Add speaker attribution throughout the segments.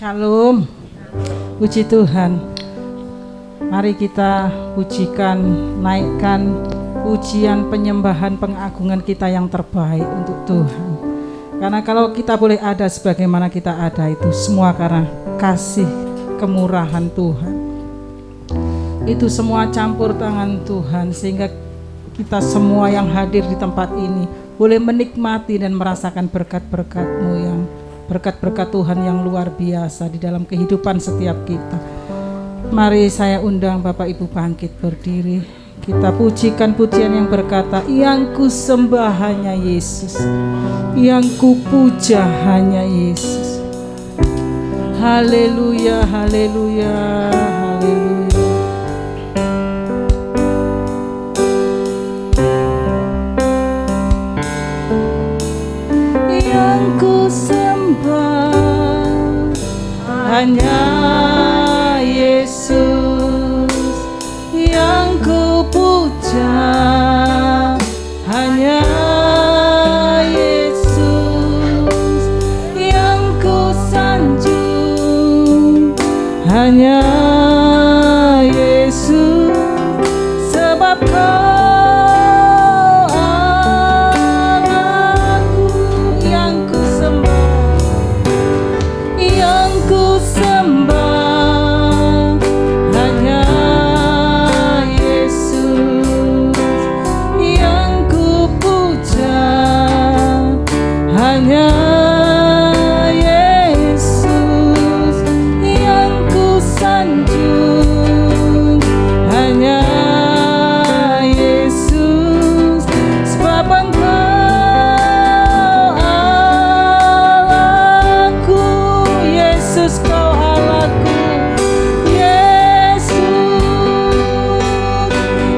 Speaker 1: Shalom, puji Tuhan. Mari kita pujikan, naikkan pujian, penyembahan, pengagungan kita yang terbaik untuk Tuhan. Karena kalau kita boleh ada sebagaimana kita ada itu semua karena kasih kemurahan Tuhan. Itu semua campur tangan Tuhan sehingga kita semua yang hadir di tempat ini boleh menikmati dan merasakan berkat-berkat-Mu yang berkat-berkat Tuhan yang luar biasa di dalam kehidupan setiap kita. Mari saya undang Bapak Ibu bangkit berdiri. Kita pujikan pujian yang berkata, yang ku sembah hanya Yesus, yang ku puja hanya Yesus. Haleluya, haleluya, haleluya. Yang ku sembah hanya Yesus, yang ku puja hanya Yesus, yang ku sanjung hanya Yesus, sebab Kau Allahku, yang ku sembah hanya Yesus, yang ku puja hanya Yesus, yang ku sanjung hanya Yesus, sebab Engkau Allahku, Yesus Kau Allahku, Yesus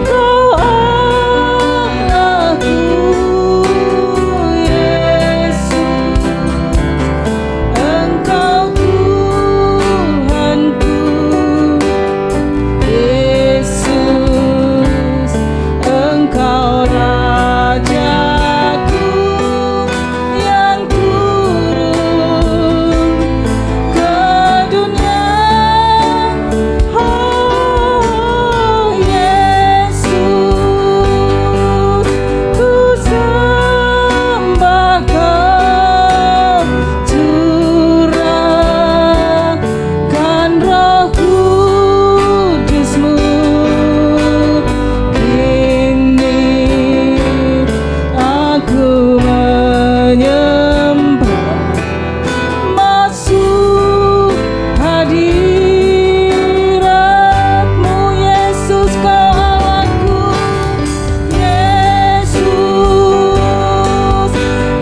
Speaker 1: Kau Allahku, Yesus Engkau Tuhanku, Yesus Engkau Rajaku yang turun ke dunia. Oh Yesus, ku sembah Kau, curahkan Roh Kudus-Mu. Kini aku menyembah, masuk hadirat-Mu, Yesus Kau Allahku, Yesus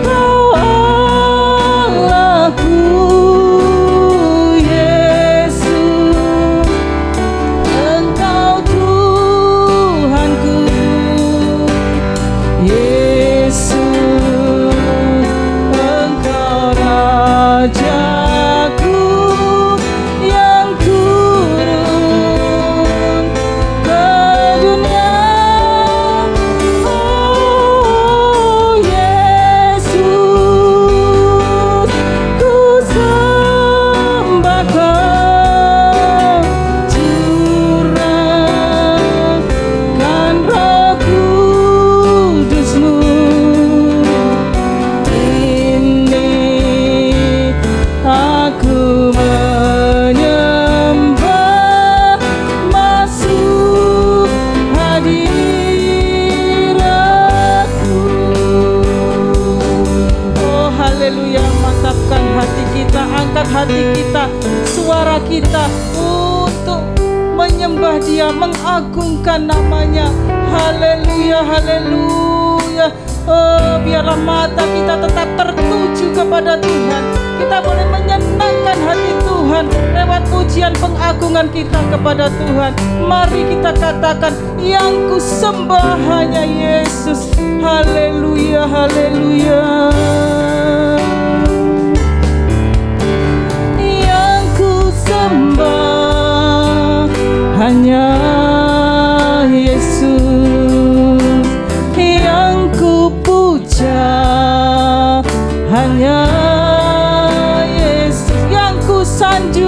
Speaker 1: Kau Allahku, Yesus Engkau Tuhanku, Yesus Engkau Rajaku yang turun ke dunia. Oh Yesus, ku sembah Kau, curahkan Roh Kudus-Mu. Ini aku menyembah, masuk hadirat-Mu. Oh haleluya, mantapkan hati kita, angkat hati kita, suara kita untuk menyembah Dia, mengagungkan namanya. Haleluya, haleluya. Oh biarlah mata kita tetap tertuju kepada Tuhan. Kita boleh menyenangkan hati Tuhan lewat pujian pengagungan kita kepada Tuhan. Mari kita katakan, yang ku sembah hanya Yesus. Haleluya, haleluya. Yang ku sembah hanya Yesus, yang ku puja hanya Yesus, yang ku sanjung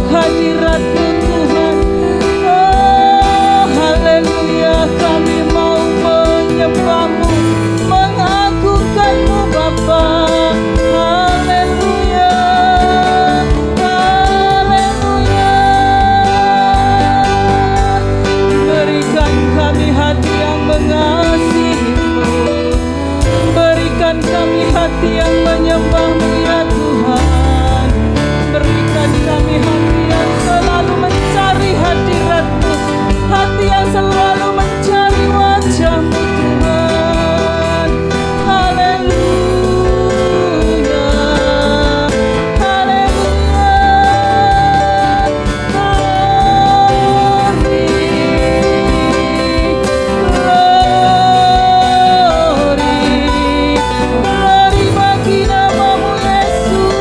Speaker 1: hadirat-Mu Tuhan. Oh haleluya, kami mau menyembah-Mu, mengagungkan-Mu Bapa. Haleluya, haleluya. Berikan kami hati yang mengasihi-Mu, berikan kami hati yang menyembah-Mu ya Tuhan. Berikan kami hati yang selalu mencari hadirat-Mu, hati yang selalu mencari wajah-Mu Tuhan. Haleluya, haleluya. Glory bagi nama-Mu Yesus.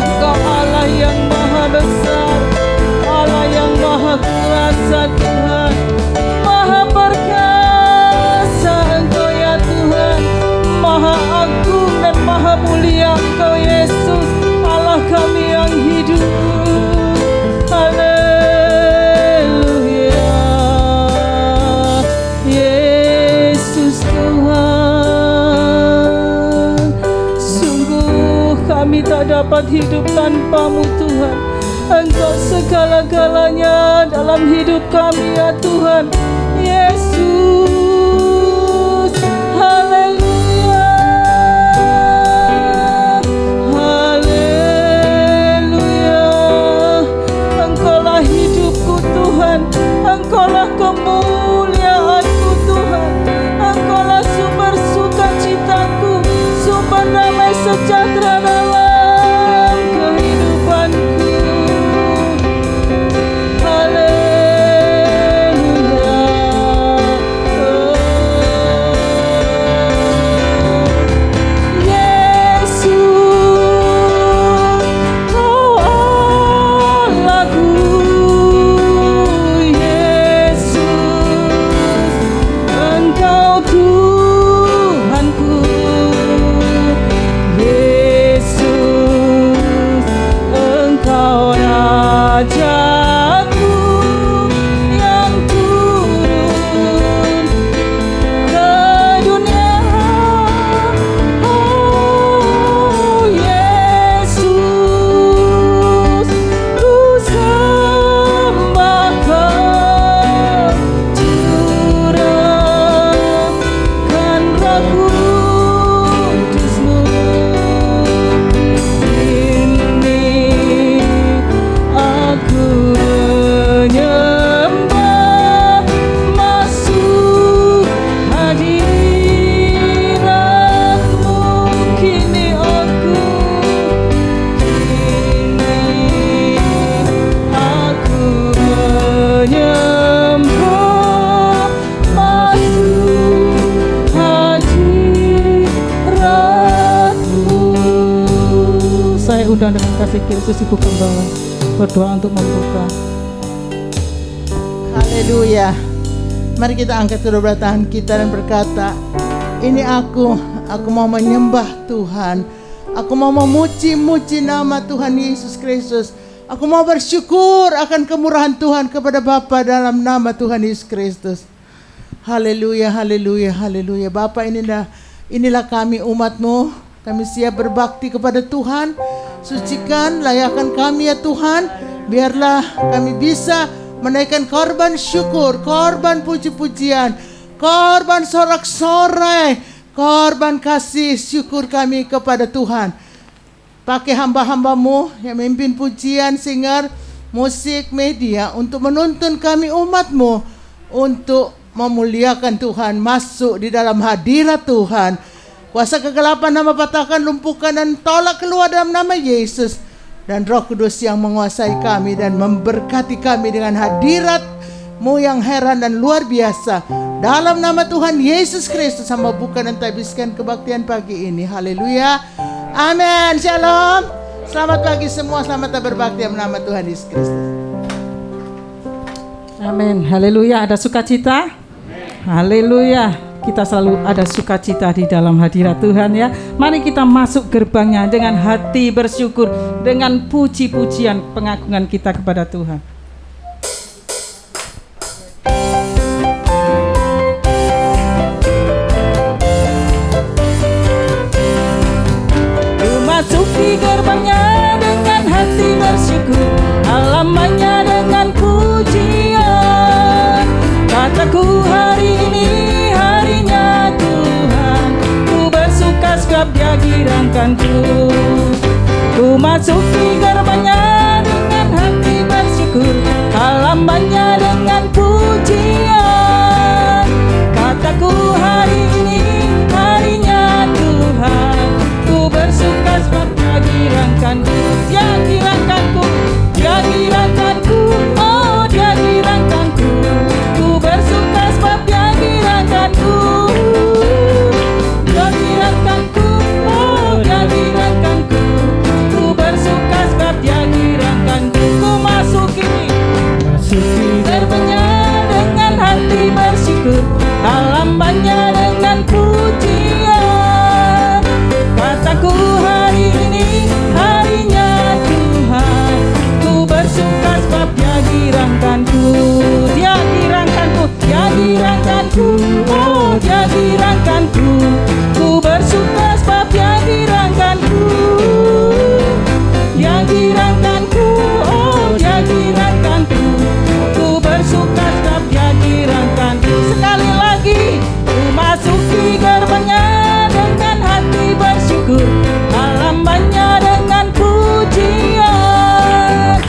Speaker 1: Engkau Allah yang maha besar, Allah yang maha kuasa Tuhan, maha perkasa Engkau ya Tuhan, maha agung dan maha mulia Engkau Yesus, Allah kami yang hidup. Haleluya, Yesus Tuhan. Sungguh kami tak dapat hidup tanpa-Mu Tuhan. Engkau segala-galanya dalam hidup kami ya Tuhan Yesus. Haleluya, haleluya. Engkaulah hidupku Tuhan, Engkaulah kemuliaanku Tuhan, Engkaulah sumber sukacitaku, sumber damai sejahtera dalam kehidupanku. Haleluya, oh, Yesus, oh Allahku, Yesus, Engkau Tuhanku, Yesus, Engkau Rajaku yang turun ke dunia. Oh Yesus, ku sembah Kau, curahkan Roh Kudus-Mu. Ini aku menyembah, masuk hadirat-Mu. Kini aku menyembah, masuk hadirat-Mu. Saya undang dengan kasih Kristus Ibu Gembala berdoa untuk membuka.
Speaker 2: Haleluya. Mari kita angkat kedua belah tangan kita dan berkata, ini aku mau menyembah Tuhan. Aku mau memuji-muji nama Tuhan Yesus Kristus. Aku mau bersyukur akan kemurahan Tuhan kepada Bapa dalam nama Tuhan Yesus Kristus. Haleluya, haleluya, haleluya. Bapa, inilah kami umat-Mu. Kami siap berbakti kepada Tuhan. Sucikan, layakkan kami ya Tuhan. Biarlah kami bisa menaikkan korban syukur, korban puji-pujian, korban sorak-sorai, korban kasih syukur kami kepada Tuhan. Pakai hamba-hamba-Mu yang memimpin pujian, singer, musik, media untuk menuntun kami umat-Mu untuk memuliakan Tuhan, masuk di dalam hadirat Tuhan. Kuasa kegelapan nama patahkan, lumpuhkan dan tolak keluar dalam nama Yesus. Dan Roh Kudus yang menguasai kami dan memberkati kami dengan hadirat-Mu yang heran dan luar biasa. Dalam nama Tuhan Yesus Kristus, hamba buka dan tabiskan kebaktian pagi ini. Haleluya. Amin. Shalom. Selamat pagi semua. Selamat berbakti dalam nama Tuhan Yesus Kristus.
Speaker 1: Amin. Haleluya. Ada sukacita? Haleluya. Kita selalu ada sukacita di dalam hadirat Tuhan ya. Mari kita masuk gerbangnya dengan hati bersyukur, dengan puji-pujian pengagungan kita kepada Tuhan. Masuki gerbangnya dengan hati bersyukur, halamannya dengan pujian. Kataku hari ini harinya Tuhan, ku bersuka sebab Dia girangkanku. Ku masuki gerbangnya dengan hati bersyukur, halamannya dengan pujian. Kataku hari ini harinya Tuhan, ku bersuka sebab Dia girangkanku. Dia girangkanku, Dia girangkanku, oh Dia girangkanku. Ku bersuka sebab Dia girangkanku. Dia girangkanku, oh Dia girangkanku. Ku bersuka sebab Dia girangkanku. Ku masuki gerbangnya dengan hati bersyukur, halamannya dengan pujian. Kataku hari ini harinya Tuhan, ku bersuka sebab Dia girangkanku. Dia girangkanku, Dia girangkanku, oh Dia girangkanku. Ku bersuka sebab Dia girangkanku. Dia girangkanku, oh Dia girangkanku. Ku bersuka sebab Dia girangkanku. Sekali lagi, ku masuki gerbangnya dengan hati bersyukur, halamannya dengan pujian.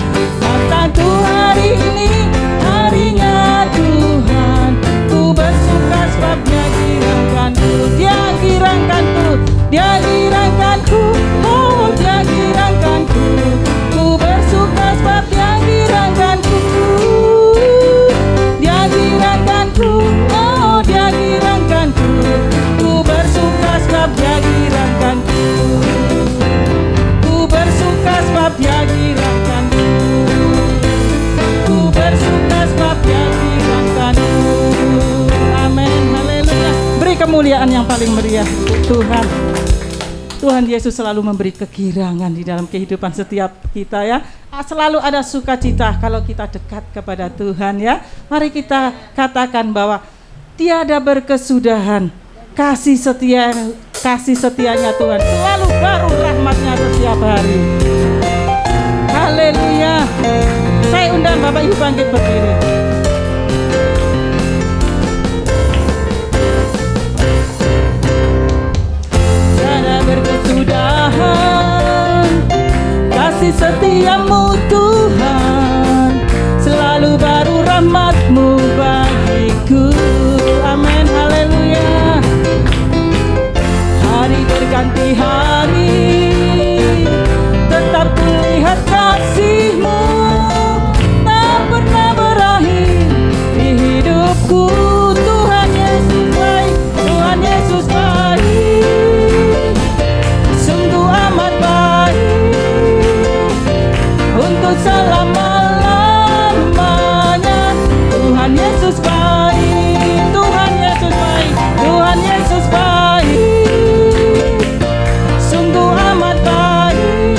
Speaker 1: Kataku hari ini harinya Tuhan, ku bersuka sebab Dia girangkanku. Dia girangkanku, Dia girangkanku, oh Dia girangkanku. Ku bersuka sebab Dia girangkanku. Dia girangkanku, oh Dia girangkanku. Ku bersuka sebab Dia girangkanku. Ku bersuka sebab Dia girangkanku. Ku bersuka sebab Dia girangkanku. Amin. Haleluya. Beri kemuliaan yang paling meriah Tuhan. Tuhan Yesus selalu memberi kegirangan di dalam kehidupan setiap kita ya. Selalu ada sukacita kalau kita dekat kepada Tuhan ya. Mari kita katakan bahwa tiada berkesudahan kasih setianya Tuhan, selalu baru rahmatnya setiap hari. Haleluya. Saya undang Bapak Ibu bangkit berdiri. Tiada berkesudahan kasih setiamu Tuhan, selalu baru rahmat-Mu bagiku. Amin. Haleluya. Hari berganti hari, tetap kulihat kasih-Mu, tak pernah berakhir di hidupku. Tuhan Yesus baik, Tuhan Yesus baik, sungguh amat baik, untuk selama-lamanya. Tuhan Yesus baik, Tuhan Yesus baik, Tuhan Yesus baik, sungguh amat baik,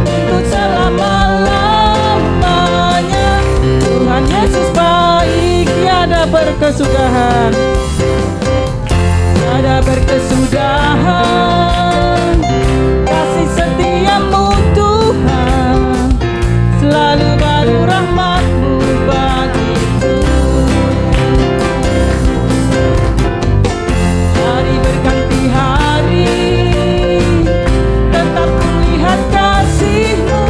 Speaker 1: untuk selama-lamanya. Tuhan Yesus baik, tiada berkesudahan, tiada berkesudahan kasih setiamu Tuhan, selalu baru rahmat-Mu bagiku. Hari berganti hari, tetap kulihat kasih-Mu,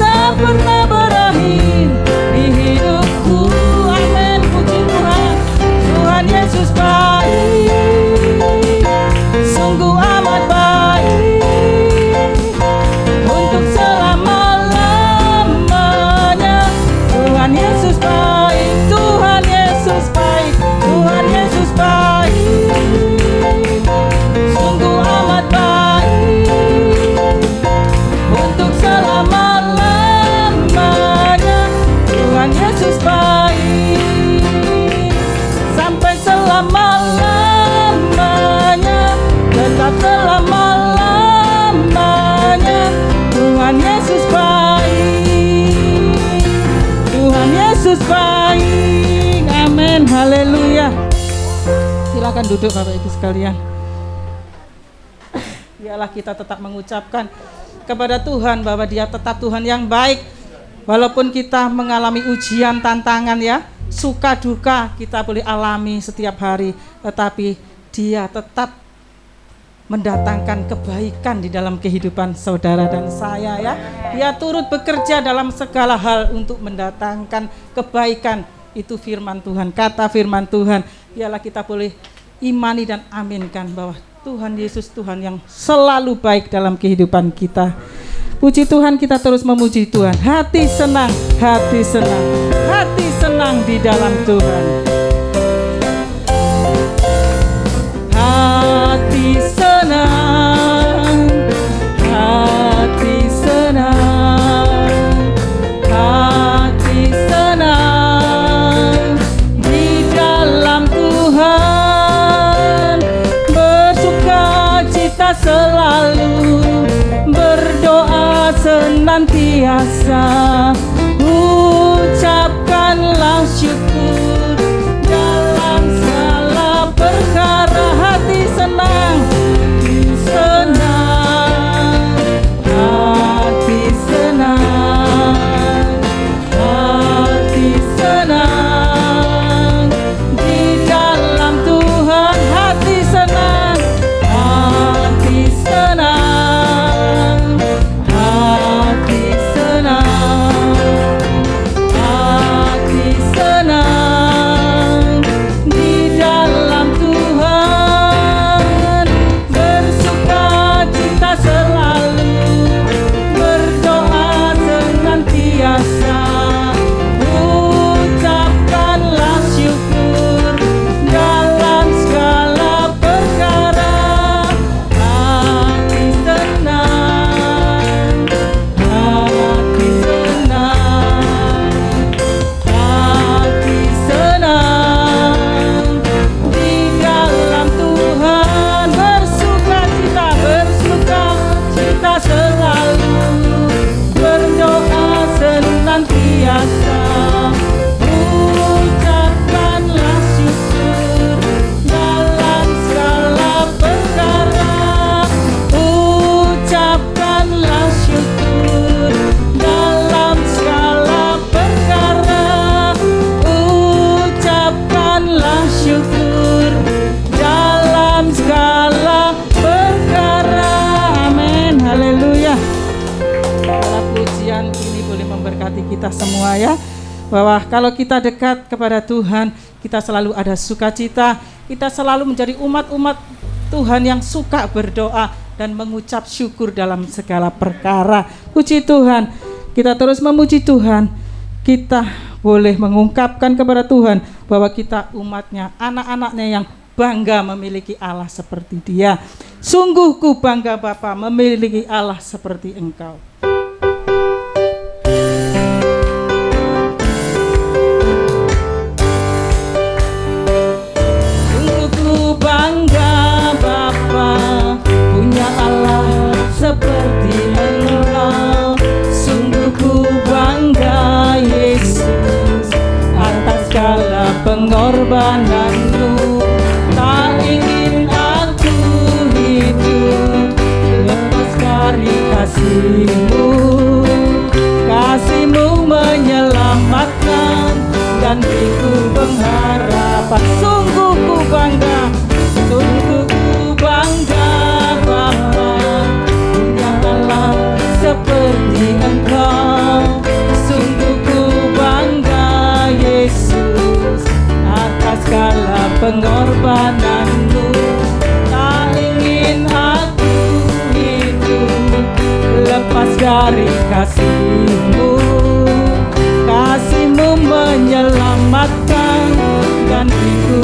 Speaker 1: tak pernah berakhir di hidupku. Amin. Puji Tuhan. Tuhan Yesus baik, sungguh amat baik, untuk selama-lamanya. Silakan duduk Bapak Ibu sekalian. Biarlah kita tetap mengucapkan kepada Tuhan bahwa Dia tetap Tuhan yang baik. Walaupun kita mengalami ujian, tantangan ya, suka duka kita boleh alami setiap hari, tetapi Dia tetap mendatangkan kebaikan di dalam kehidupan saudara dan saya ya. Dia turut bekerja dalam segala hal untuk mendatangkan kebaikan. Itu firman Tuhan, kata firman Tuhan. Biarlah kita boleh imani dan aminkan bahwa Tuhan Yesus Tuhan yang selalu baik dalam kehidupan kita. Puji Tuhan, kita terus memuji Tuhan. Hati senang, hati senang, hati senang di dalam Tuhan. Hati senang, hati senang, hati senang di dalam Tuhan. Bersuka cita selalu, berdoa senantiasa, ucapkanlah syukur dalam segala perkara. Hati senang, senang, hati senang, hati senang di dalam Tuhan. Hati senang, hati senang, hati senang, hati senang di dalam Tuhan. Bersuka cita selalu, berdoa senantiasa, ucapkanlah syukur dalam segala perkara. Hati senang, hati senang, hati senang di dalam Tuhan. Bersuka cita selalu, berdoa senantiasa, ucapkanlah syukur dalam segala perkara. Ucapkanlah syukur dalam segala perkara. Ucapkanlah syukur dalam segala perkara. Amin, haleluya. Dalam pujian ini boleh memberkati kita semua ya, bahwa kalau kita dekat kepada Tuhan, kita selalu ada sukacita. Kita selalu menjadi umat-umat Tuhan yang suka berdoa dan mengucap syukur dalam segala perkara. Puji Tuhan, kita terus memuji Tuhan. Kita boleh mengungkapkan kepada Tuhan bahwa kita umatnya, anak-anaknya yang bangga memiliki Allah seperti Dia. Sungguh ku bangga Bapa memiliki Allah seperti Engkau. Sungguh ku bangga Bapa punya Allah seperti Engkau. Sungguh ku bangga Yesus atas segala pengorbananmu. Tak ingin aku hidup lepas dari kasih-Mu. Kasih-Mu menyelamatkan dan itu pengharapan. Sungguh ku bangga, sungguh ku bangga Bapa punya Allah seperti Engkau. Sungguh ku bangga Yesus atas segala pengorbananmu. Tak ingin aku hidup lepas dari kasih-Mu. Kasih-Mu menyelamatkan dan itu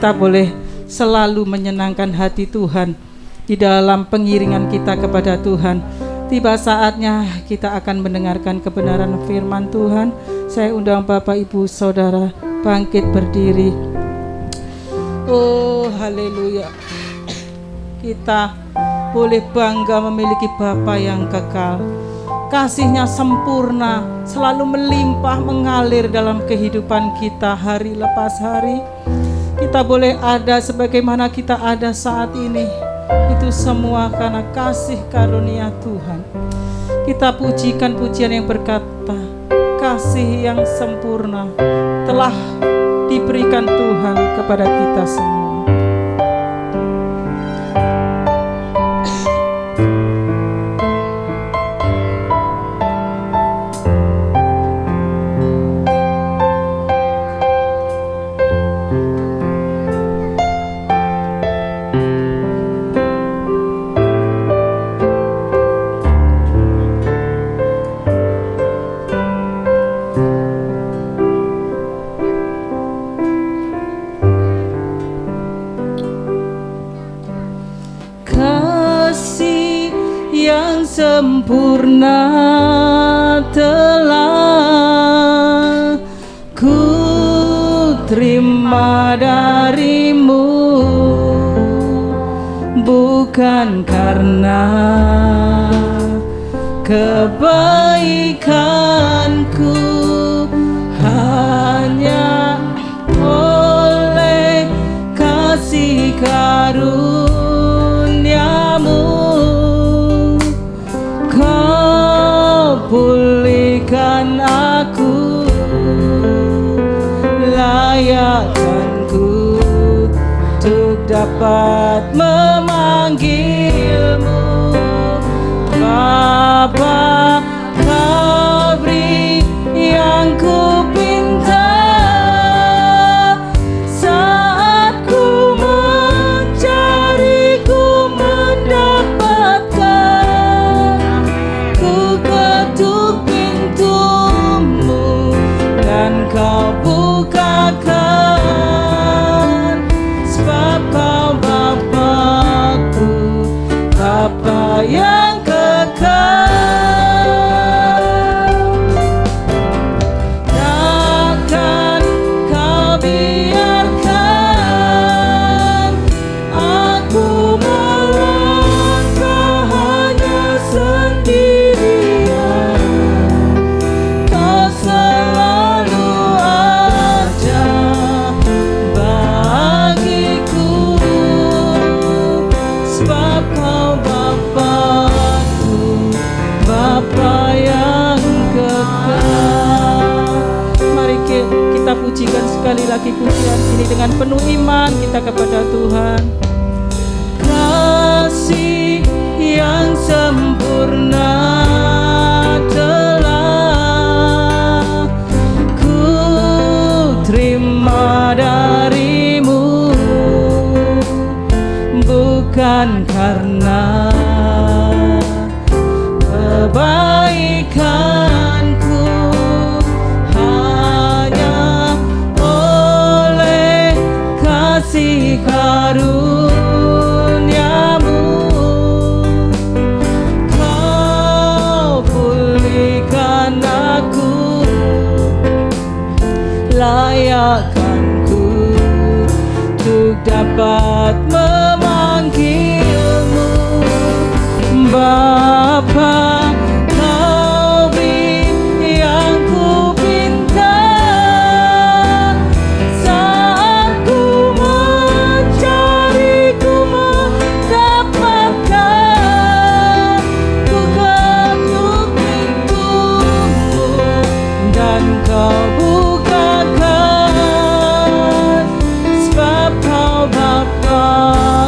Speaker 1: kita boleh selalu menyenangkan hati Tuhan di dalam pengiringan kita kepada Tuhan. Tiba saatnya kita akan mendengarkan kebenaran firman Tuhan. Saya undang Bapak Ibu Saudara bangkit berdiri. Oh haleluya. Kita boleh bangga memiliki Bapa yang kekal. Kasih-Nya sempurna, selalu melimpah mengalir dalam kehidupan kita hari lepas hari. Kita boleh ada sebagaimana kita ada saat ini. Itu semua karena kasih karunia Tuhan. Kita pujikan pujian yang berkata, kasih yang sempurna telah diberikan Tuhan kepada kita semua. Sempurna telah ku terima darimu, bukan karena kebaikanku, hanya oleh kasih karuniamu. Pulihkan aku, layakkanku untuk dapat memanggilmu Bapa. Kau beri yang ku pinta saat ku mencari, ku mendapatkan. Ku ketuk pintumu dan kau bukakan, sebab kau Bapa-Ku, Bapa yang kekal. Takkan kau biarkan aku melangkah hanya sendirian. Kau selalu ada bagiku, sebab kau Bapa-Ku, Bapa yang kekal. Mari kita pujikan sekali lagi pujian ini dengan penuh iman kita kepada Tuhan. Kasih yang sempurna telah ku terima darimu, bukan karena kebaikanku, hanya oleh kasih karuniamu. Kau pulihkan aku, layakkanku untuk dapat memanggilmu Bapa. Kau beri yang ku pinta saat ku mencari, ku mendapatkan. Ku ketuk pintumu dan kau bukakan, sebab kau Bapa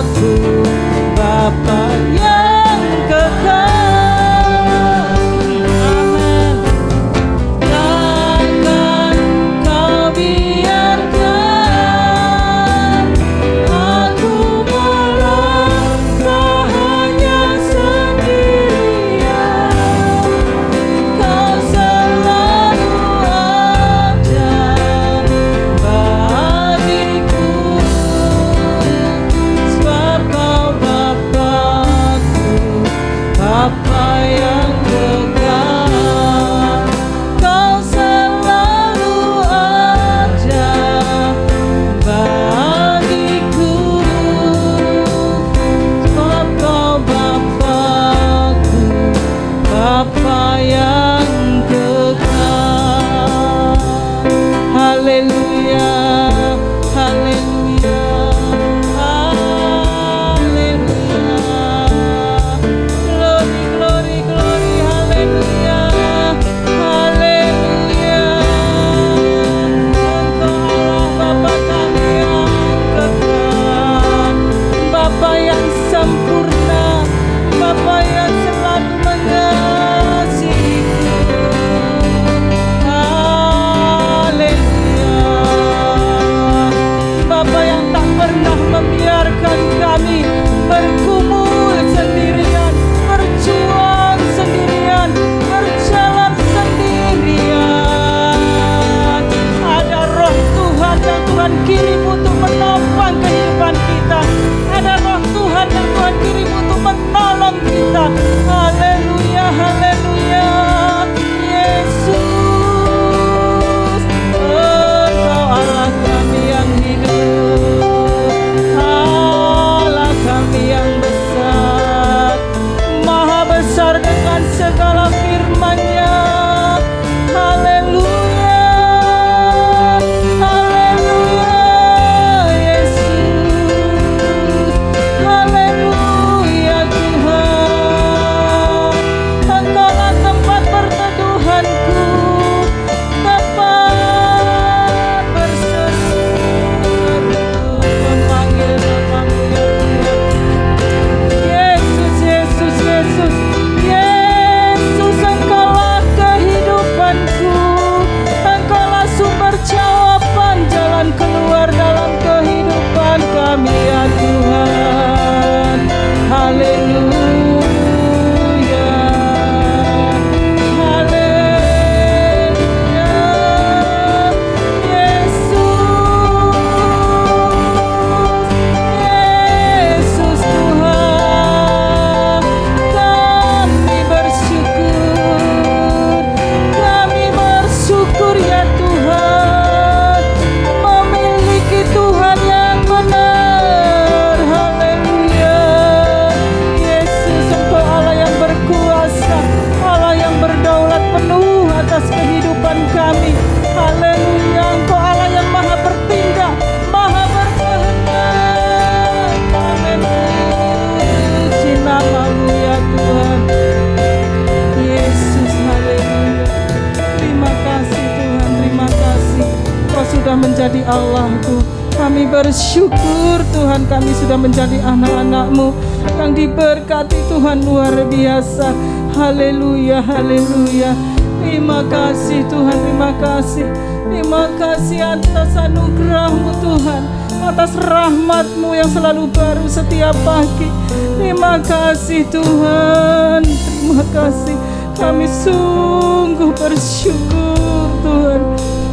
Speaker 1: sudah menjadi Allah-Ku. Kami bersyukur Tuhan, kami sudah menjadi anak-anak-Mu yang diberkati Tuhan luar biasa. Haleluya, haleluya. Terima kasih Tuhan, terima kasih. Terima kasih atas anugerah-Mu Tuhan, atas rahmat-Mu yang selalu baru setiap pagi. Terima kasih Tuhan, terima kasih. Kami sungguh bersyukur Tuhan.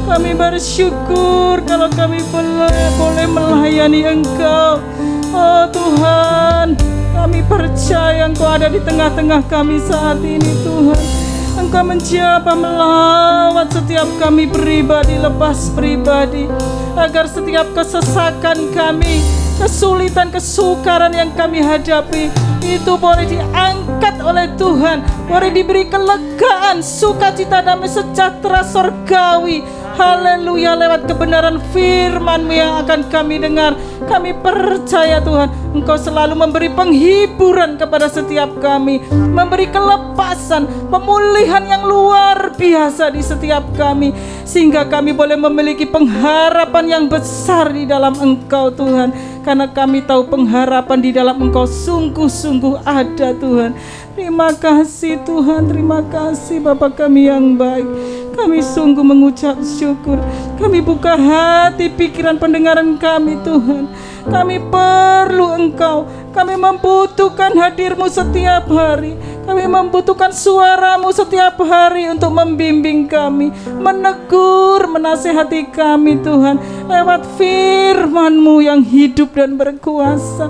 Speaker 1: Kami bersyukur kalau kami boleh melayani Engkau. Oh Tuhan, kami percaya Engkau ada di tengah-tengah kami saat ini Tuhan. Engkau menjaba melawat setiap kami pribadi lepas pribadi, agar setiap kesesakan kami, kesulitan, kesukaran yang kami hadapi itu boleh diangkat oleh Tuhan, boleh diberi kelegaan, sukacita, damai sejahtera sorgawi. Haleluya, lewat kebenaran firman-Mu yang akan kami dengar. Kami percaya Tuhan, Engkau selalu memberi penghiburan kepada setiap kami, memberi kelepasan, pemulihan yang luar biasa di setiap kami, sehingga kami boleh memiliki pengharapan yang besar di dalam Engkau Tuhan. Karena kami tahu pengharapan di dalam Engkau sungguh-sungguh ada Tuhan. Terima kasih Tuhan, terima kasih Bapa kami yang baik. Kami sungguh mengucap syukur. Kami buka hati, pikiran, pendengaran kami Tuhan. Kami perlu Engkau. Kami membutuhkan hadir-Mu setiap hari. Kami membutuhkan suara-Mu setiap hari untuk membimbing kami, menegur, menasihati kami Tuhan, lewat firman-Mu yang hidup dan berkuasa.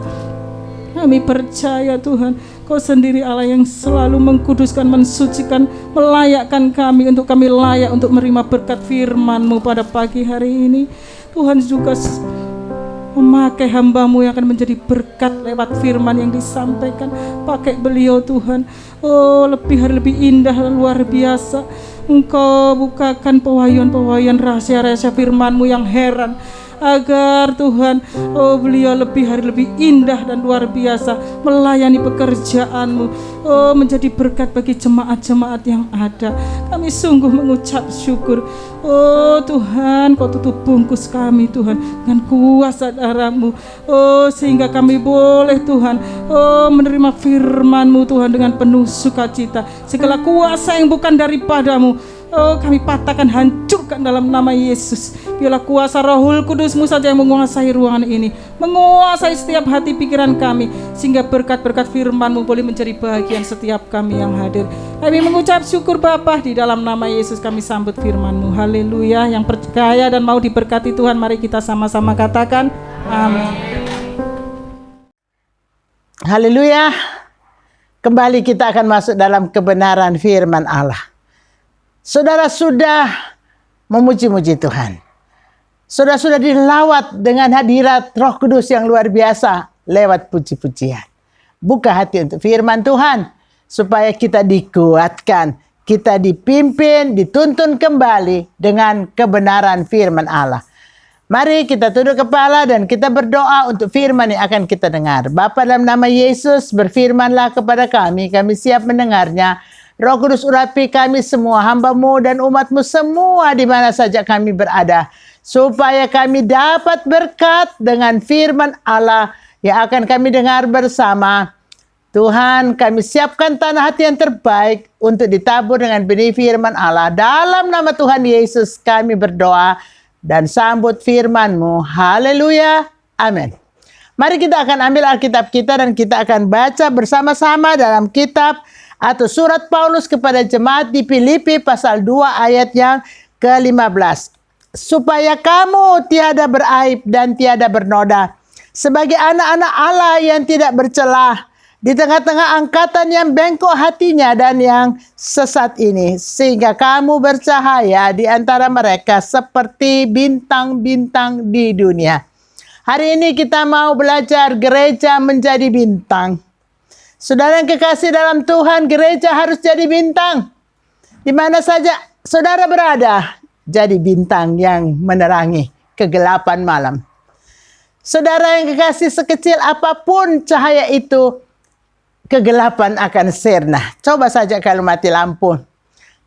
Speaker 1: Kami percaya Tuhan, Kau sendiri Allah yang selalu mengkuduskan, mensucikan, melayakkan kami untuk kami layak untuk menerima berkat firman-Mu pada pagi hari ini. Tuhan juga memakai hamba-Mu yang akan menjadi berkat lewat firman yang disampaikan. Pakai beliau Tuhan, oh lebih hari lebih indah dan luar biasa. Engkau bukakan pewahyuan-pewahyuan rahasia-rahasia firman-Mu yang heran, agar Tuhan, oh beliau lebih hari lebih indah dan luar biasa melayani pekerjaan-Mu, oh menjadi berkat bagi jemaat-jemaat yang ada. Kami sungguh mengucap syukur. Oh Tuhan, Kau tutup bungkus kami Tuhan dengan kuasa darah-Mu, oh sehingga kami boleh Tuhan, oh menerima firman-Mu Tuhan dengan penuh sukacita. Segala kuasa yang bukan daripada-Mu, oh kami patahkan, hancurkan dalam nama Yesus. Biarlah kuasa Rohul Kudus-Mu saja yang menguasai ruangan ini, menguasai setiap hati pikiran kami, sehingga berkat-berkat firman-Mu boleh menjadi bahagian setiap kami yang hadir. Kami mengucap syukur Bapa, di dalam nama Yesus kami sambut firman-Mu. Haleluya. Yang percaya dan mau diberkati Tuhan, mari kita sama-sama katakan amin.
Speaker 2: Haleluya. Kembali kita akan masuk dalam kebenaran firman Allah. Saudara sudah memuji-muji Tuhan. Saudara sudah dilawat dengan hadirat Roh Kudus yang luar biasa lewat puji-pujian. Buka hati untuk firman Tuhan, supaya kita dikuatkan, kita dipimpin, dituntun kembali dengan kebenaran firman Allah. Mari kita tunduk kepala dan kita berdoa untuk firman yang akan kita dengar. Bapa, dalam nama Yesus, berfirmanlah kepada kami siap mendengarnya. Roh Kudus urapi kami semua, hamba-Mu dan umat-Mu semua di mana saja kami berada, supaya kami dapat berkat dengan firman Allah yang akan kami dengar bersama. Tuhan, kami siapkan tanah hati yang terbaik untuk ditabur dengan benih firman Allah. Dalam nama Tuhan Yesus kami berdoa dan sambut firman-Mu. Haleluya. Amin. Mari kita akan ambil Alkitab kita dan kita akan baca bersama-sama dalam kitab atau surat Paulus kepada jemaat di Filipi pasal 2 ayat yang ke-15. Supaya kamu tiada beraib dan tiada bernoda, sebagai anak-anak Allah yang tidak bercelah di tengah-tengah angkatan yang bengkok hatinya dan yang sesat ini, sehingga kamu bercahaya di antara mereka seperti bintang-bintang di dunia. Hari ini kita mau belajar gereja menjadi bintang. Saudara yang kekasih dalam Tuhan, gereja harus jadi bintang. Di mana saja saudara berada, jadi bintang yang menerangi kegelapan malam. Saudara yang kekasih, sekecil apapun cahaya itu, kegelapan akan sirna. Coba saja kalau mati lampu.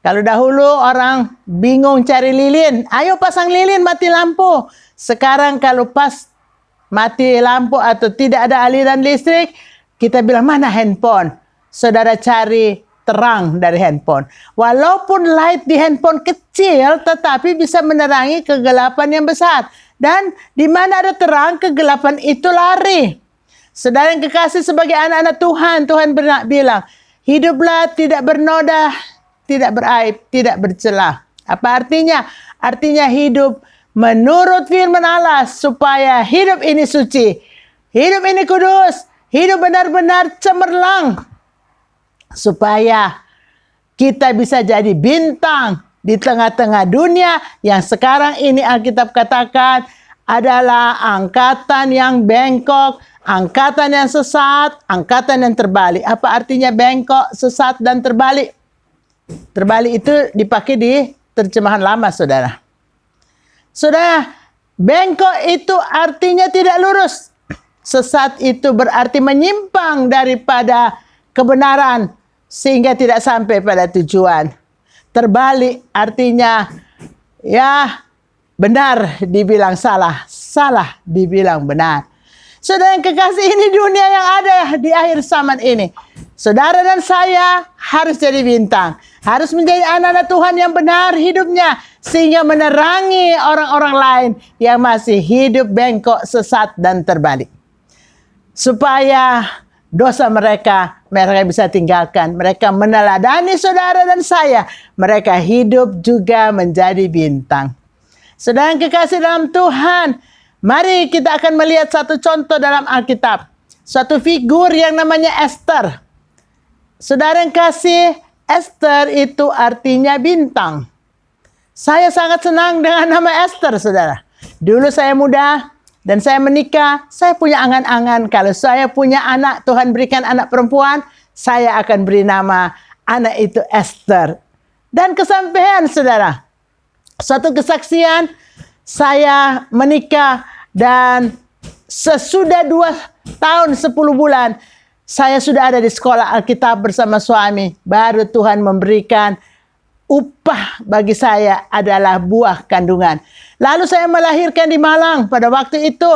Speaker 2: Kalau dahulu orang bingung cari lilin, ayo pasang lilin, mati lampu. Sekarang kalau pas mati lampu atau tidak ada aliran listrik, kita bilang mana handphone? Saudara cari terang dari handphone. Walaupun light di handphone kecil, tetapi bisa menerangi kegelapan yang besar. Dan di mana ada terang, kegelapan itu lari. Saudara yang kekasih, sebagai anak-anak Tuhan, Tuhan bilang, hiduplah tidak bernoda, tidak beraib, tidak bercela. Apa artinya? Artinya hidup menurut firman Allah, supaya hidup ini suci, hidup ini kudus, hidup benar-benar cemerlang, supaya kita bisa jadi bintang di tengah-tengah dunia yang sekarang ini Alkitab katakan adalah angkatan yang bengkok, angkatan yang sesat, angkatan yang terbalik. Apa artinya bengkok, sesat, dan terbalik? Terbalik itu dipakai di terjemahan lama, saudara. Saudara, bengkok itu artinya tidak lurus. Sesat itu berarti menyimpang daripada kebenaran sehingga tidak sampai pada tujuan. Terbalik artinya ya benar dibilang salah, salah dibilang benar. Saudara yang kekasih, ini dunia yang ada di akhir zaman ini. Saudara dan saya harus jadi bintang. Harus menjadi anak-anak Tuhan yang benar hidupnya. Sehingga menerangi orang-orang lain yang masih hidup bengkok, sesat, dan terbalik. Supaya dosa mereka bisa tinggalkan. Mereka meneladani saudara dan saya. Mereka hidup juga menjadi bintang. Saudara yang kekasih dalam Tuhan, mari kita akan melihat satu contoh dalam Alkitab. Suatu figur yang namanya Esther. Saudara yang kasih, Esther itu artinya bintang. Saya sangat senang dengan nama Esther, saudara. Dulu saya muda dan saya menikah, saya punya angan-angan kalau saya punya anak, Tuhan berikan anak perempuan, saya akan beri nama anak itu Esther. Dan kesampaian, saudara. Suatu kesaksian, saya menikah dan sesudah 2 tahun 10 bulan, saya sudah ada di sekolah Alkitab bersama suami. Baru Tuhan memberikan upah bagi saya adalah buah kandungan. Lalu saya melahirkan di Malang pada waktu itu.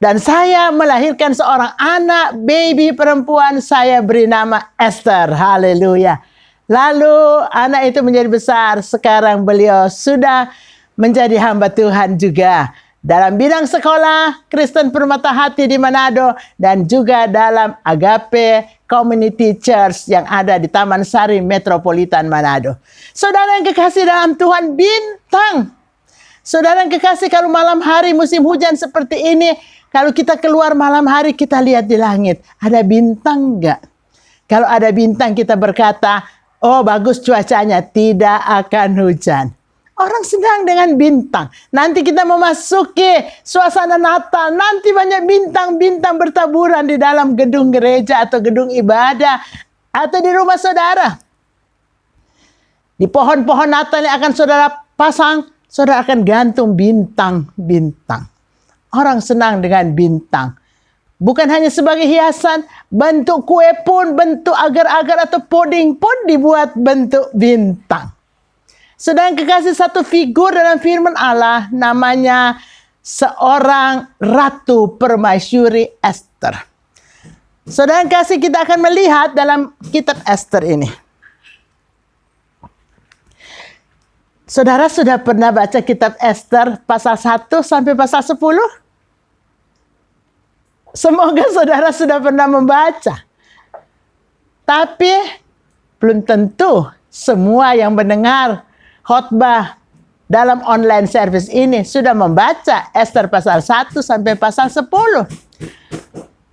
Speaker 2: Dan saya melahirkan seorang anak, baby perempuan, saya beri nama Esther. Haleluya. Lalu anak itu menjadi besar. Sekarang beliau sudah menjadi hamba Tuhan juga. Dalam bidang sekolah Kristen Permata Hati di Manado. Dan juga dalam Agape Community Church yang ada di Taman Sari Metropolitan Manado. Saudara yang kekasih dalam Tuhan, bintang. Saudara yang kekasih, kalau malam hari musim hujan seperti ini, kalau kita keluar malam hari, kita lihat di langit. Ada bintang enggak? Kalau ada bintang, kita berkata, oh bagus cuacanya, tidak akan hujan. Orang senang dengan bintang. Nanti kita memasuki suasana Natal. Nanti banyak bintang-bintang bertaburan di dalam gedung gereja atau gedung ibadah. Atau di rumah saudara. Di pohon-pohon Natal yang akan saudara pasang, saudara akan gantung bintang-bintang. Orang senang dengan bintang. Bukan hanya sebagai hiasan, bentuk kue pun, bentuk agar-agar atau puding pun dibuat bentuk bintang. Sedang kekasih, satu figur dalam firman Allah namanya seorang ratu permaisuri Esther. Saudara kasih, kita akan melihat dalam kitab Esther ini. Saudara sudah pernah baca kitab Esther pasal 1 sampai pasal 10? Semoga saudara sudah pernah membaca. Tapi belum tentu semua yang mendengar khotbah dalam online service ini sudah membaca Esther pasal 1 sampai pasal 10.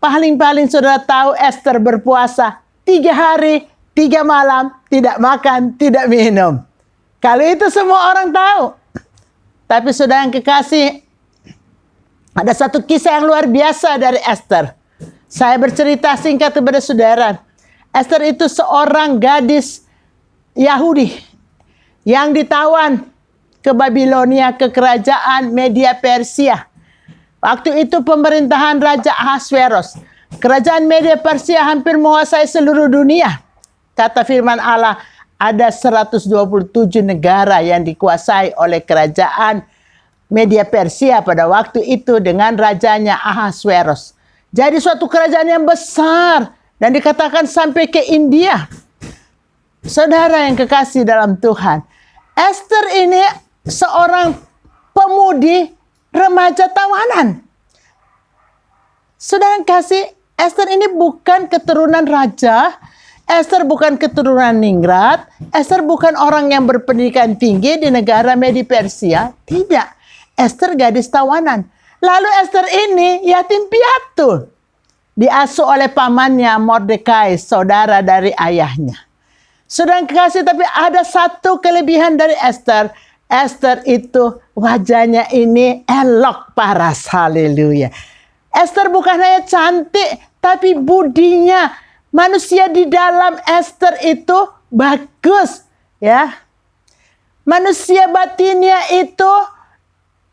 Speaker 2: Paling-paling saudara tahu Esther berpuasa 3 hari, 3 malam, tidak makan, tidak minum. Kalau itu semua orang tahu. Tapi saudara yang kekasih, ada satu kisah yang luar biasa dari Esther. Saya bercerita singkat kepada saudara. Esther itu seorang gadis Yahudi yang ditawan ke Babilonia, ke kerajaan Media Persia. Waktu itu pemerintahan Raja Ahasveros. Kerajaan Media Persia hampir menguasai seluruh dunia. Kata firman Allah, ada 127 negara yang dikuasai oleh kerajaan Media Persia pada waktu itu dengan rajanya Ahasveros. Jadi suatu kerajaan yang besar dan dikatakan sampai ke India. Saudara yang kekasih dalam Tuhan, Esther ini seorang pemudi remaja tawanan. Saudara yang kasih, Esther ini bukan keturunan raja, Esther bukan keturunan ningrat, Esther bukan orang yang berpendidikan tinggi di negara Media Persia. Tidak, Esther gadis tawanan. Lalu Esther ini yatim piatu. Diasuh oleh pamannya Mordekai, saudara dari ayahnya. Saudara yang kekasih, tapi ada satu kelebihan dari Esther. Esther itu wajahnya ini elok paras, haleluya. Esther bukan hanya cantik, tapi budinya, manusia di dalam Esther itu bagus, ya. Manusia batinnya itu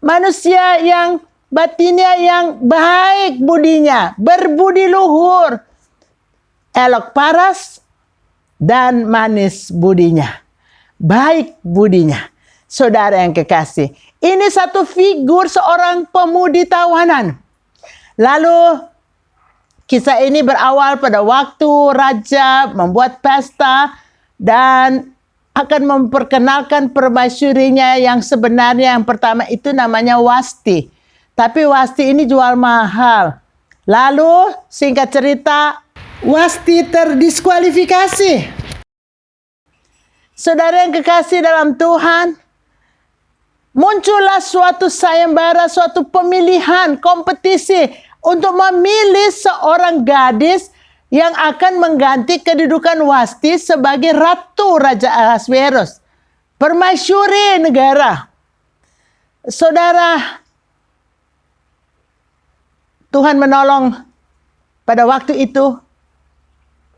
Speaker 2: manusia yang batinnya yang baik budinya, berbudi luhur, elok paras dan manis budinya, baik budinya. Saudara yang kekasih, ini satu figur seorang pemudi tawanan. Lalu kisah ini berawal pada waktu raja membuat pesta dan akan memperkenalkan permaisurinya yang sebenarnya. Yang pertama itu namanya Wasti. Tapi Wasti ini jual mahal. Lalu singkat cerita, Wasti terdiskualifikasi. Saudara yang kekasih dalam Tuhan, muncullah suatu sayembara, suatu pemilihan, kompetisi untuk memilih seorang gadis yang akan mengganti kedudukan Wasti sebagai Ratu Raja Ahasveros, permaisuri negara. Saudara, Tuhan menolong pada waktu itu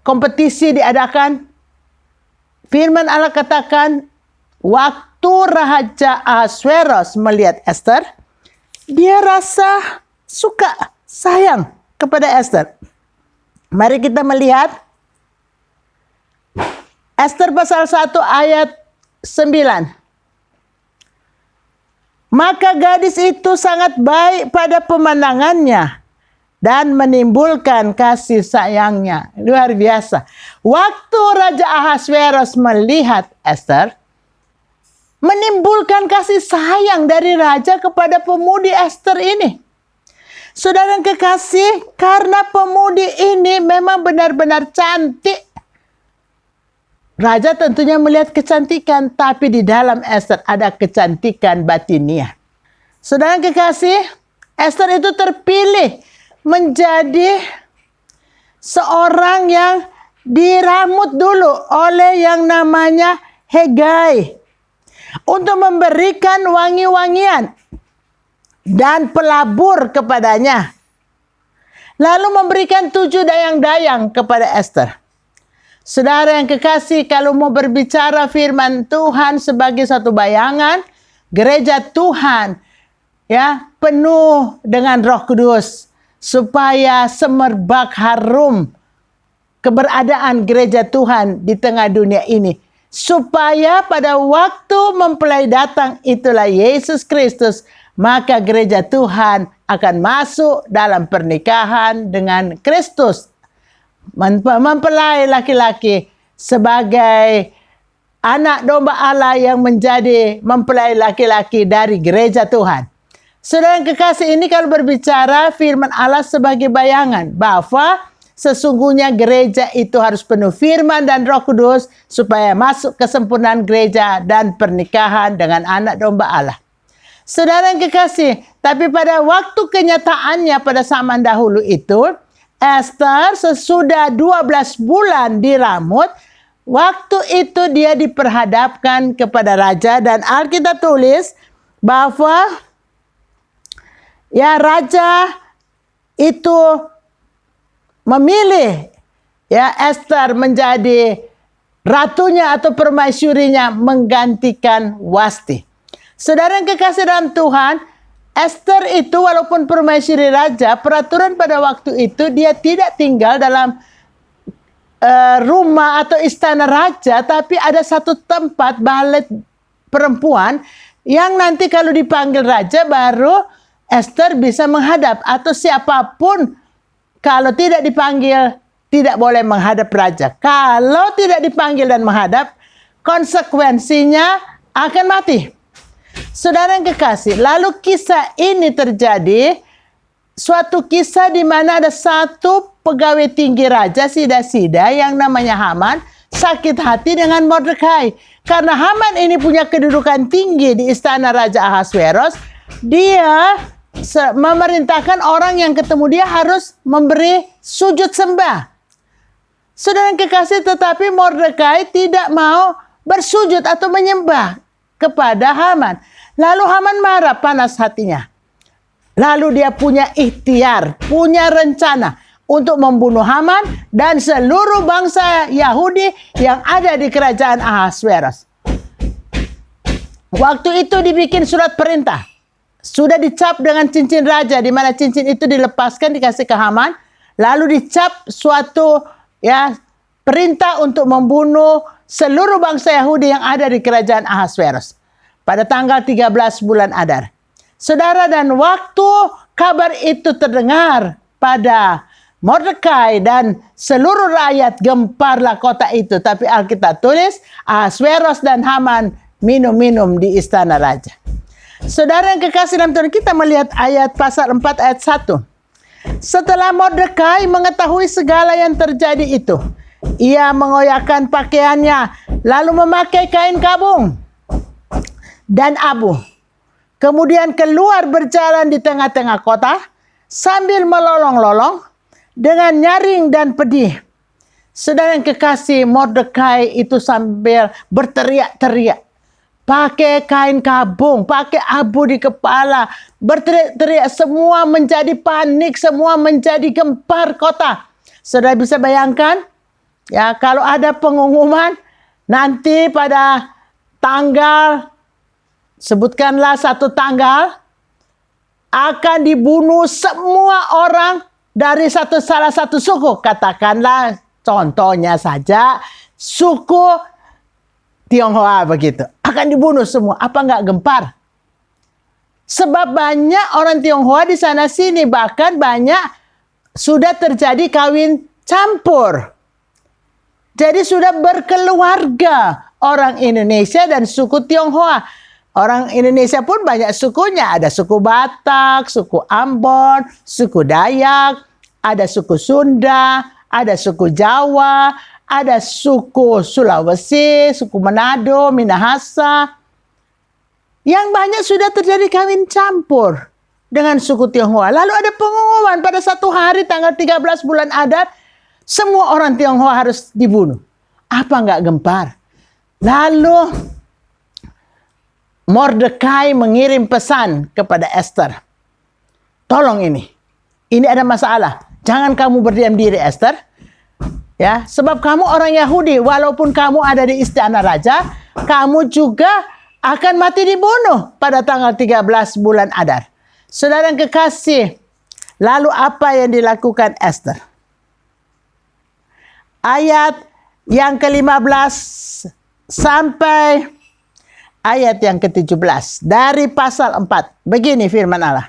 Speaker 2: kompetisi diadakan. Firman Allah katakan, waktu Raja Ahasveros melihat Esther, dia rasa suka, sayang kepada Esther. Mari kita melihat Esther pasal 1 ayat 9. Maka gadis itu sangat baik pada pemandangannya dan menimbulkan kasih sayangnya. Luar biasa. Waktu Raja Ahasveros melihat Esther, menimbulkan kasih sayang dari raja kepada pemudi Esther ini. Saudara yang kekasih, karena pemudi ini memang benar-benar cantik. Raja tentunya melihat kecantikan, tapi di dalam Esther ada kecantikan batinia. Saudara yang kekasih, Esther itu terpilih menjadi seorang yang diramut dulu oleh yang namanya Hegai untuk memberikan wangi-wangian dan pelabur kepadanya. Lalu memberikan 7 dayang-dayang kepada Esther. Saudara yang kekasih, kalau mau berbicara firman Tuhan sebagai satu bayangan, gereja Tuhan ya penuh dengan Roh Kudus supaya semerbak harum keberadaan gereja Tuhan di tengah dunia ini. Supaya pada waktu mempelai datang, itulah Yesus Kristus, maka gereja Tuhan akan masuk dalam pernikahan dengan Kristus. Mempelai laki-laki sebagai anak domba Allah yang menjadi mempelai laki-laki dari gereja Tuhan. Saudara yang kekasih, ini kalau berbicara firman Allah sebagai bayangan, bahwa sesungguhnya gereja itu harus penuh firman dan Roh Kudus supaya masuk kesempurnaan gereja dan pernikahan dengan anak domba Allah. Saudara yang kekasih, tapi pada waktu kenyataannya pada zaman dahulu itu, Esther sesudah 12 bulan diramut, waktu itu dia diperhadapkan kepada raja dan Alkitab tulis bahwa ya raja itu memilih ya Esther menjadi ratunya atau permaisurinya menggantikan Wasti. Saudara yang kekasih dalam Tuhan, Esther itu walaupun permaisuri raja, peraturan pada waktu itu dia tidak tinggal dalam rumah atau istana raja, tapi ada satu tempat balai perempuan yang nanti kalau dipanggil raja baru Esther bisa menghadap, atau siapapun kalau tidak dipanggil tidak boleh menghadap raja. Kalau tidak dipanggil dan menghadap, konsekuensinya akan mati. Saudara yang kekasih, lalu kisah ini terjadi, suatu kisah di mana ada satu pegawai tinggi raja Sida-Sida yang namanya Haman sakit hati dengan Mordekai. Karena Haman ini punya kedudukan tinggi di istana Raja Ahasveros, dia memerintahkan orang yang ketemu dia harus memberi sujud sembah. Saudara yang kekasih, tetapi Mordekai tidak mau bersujud atau menyembah kepada Haman. Lalu Haman marah, panas hatinya. Lalu dia punya ikhtiar, punya rencana untuk membunuh Haman dan seluruh bangsa Yahudi yang ada di kerajaan Ahasveros. Waktu itu dibikin surat perintah. Sudah dicap dengan cincin raja, di mana cincin itu dilepaskan dikasih ke Haman. Lalu dicap suatu perintah untuk membunuh seluruh bangsa Yahudi yang ada di kerajaan Ahasveros pada tanggal 13 bulan Adar. Saudara, dan waktu kabar itu terdengar pada Mordekai dan seluruh rakyat, gemparlah kota itu. Tapi Alkitab tulis Ahasveros dan Haman minum-minum di istana raja. Saudara yang kekasih dalam Tuhan, kita melihat ayat pasal 4 ayat 1. Setelah Mordekai mengetahui segala yang terjadi itu, ia mengoyakkan pakaiannya, lalu memakai kain kabung dan abu. Kemudian keluar berjalan di tengah-tengah kota sambil melolong-lolong dengan nyaring dan pedih. Saudara yang kekasih, Mordekai itu sambil berteriak-teriak. Pakai kain kabung, pakai abu di kepala. Berteriak-teriak, semua menjadi panik, semua menjadi gempar kota. Saudara bisa bayangkan, ya, kalau ada pengumuman nanti pada tanggal, sebutkanlah satu tanggal, akan dibunuh semua orang dari salah satu suku. Katakanlah contohnya saja suku Tionghoa begitu. Akan dibunuh semua. Apa enggak gempar? Sebab banyak orang Tionghoa di sana sini. Bahkan banyak sudah terjadi kawin campur. Jadi sudah berkeluarga orang Indonesia dan suku Tionghoa. Orang Indonesia pun banyak sukunya. Ada suku Batak, suku Ambon, suku Dayak, ada suku Sunda, ada suku Jawa, ada suku Sulawesi, suku Manado, Minahasa. Yang banyak sudah terjadi kawin campur dengan suku Tionghoa. Lalu ada pengumuman pada satu hari tanggal 13 bulan Adar, semua orang Tionghoa harus dibunuh. Apa enggak gempar? Lalu Mordekai mengirim pesan kepada Esther. Tolong ini ada masalah. Jangan kamu berdiam diri, Esther. Ya, sebab kamu orang Yahudi, walaupun kamu ada di istana raja, kamu juga akan mati dibunuh pada tanggal 13 bulan Adar. Saudara yang kekasih, lalu apa yang dilakukan Esther? Ayat yang ke-15 sampai ayat yang ke-17 dari pasal 4. Begini firman Allah.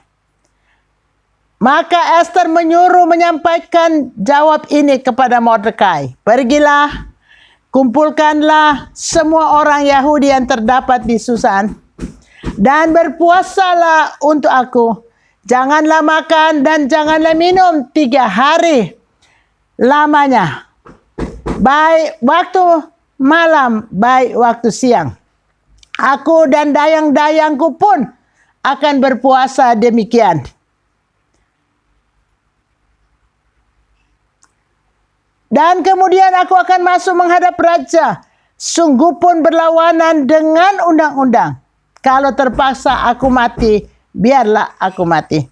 Speaker 2: Maka Esther menyuruh menyampaikan jawab ini kepada Mordekai. Pergilah, kumpulkanlah semua orang Yahudi yang terdapat di Susan, dan berpuasalah untuk aku. Janganlah makan dan janganlah minum 3 hari lamanya, baik waktu malam, baik waktu siang. Aku dan dayang-dayangku pun akan berpuasa demikian. Dan kemudian aku akan masuk menghadap raja. Sungguh pun berlawanan dengan undang-undang. Kalau terpaksa aku mati, biarlah aku mati.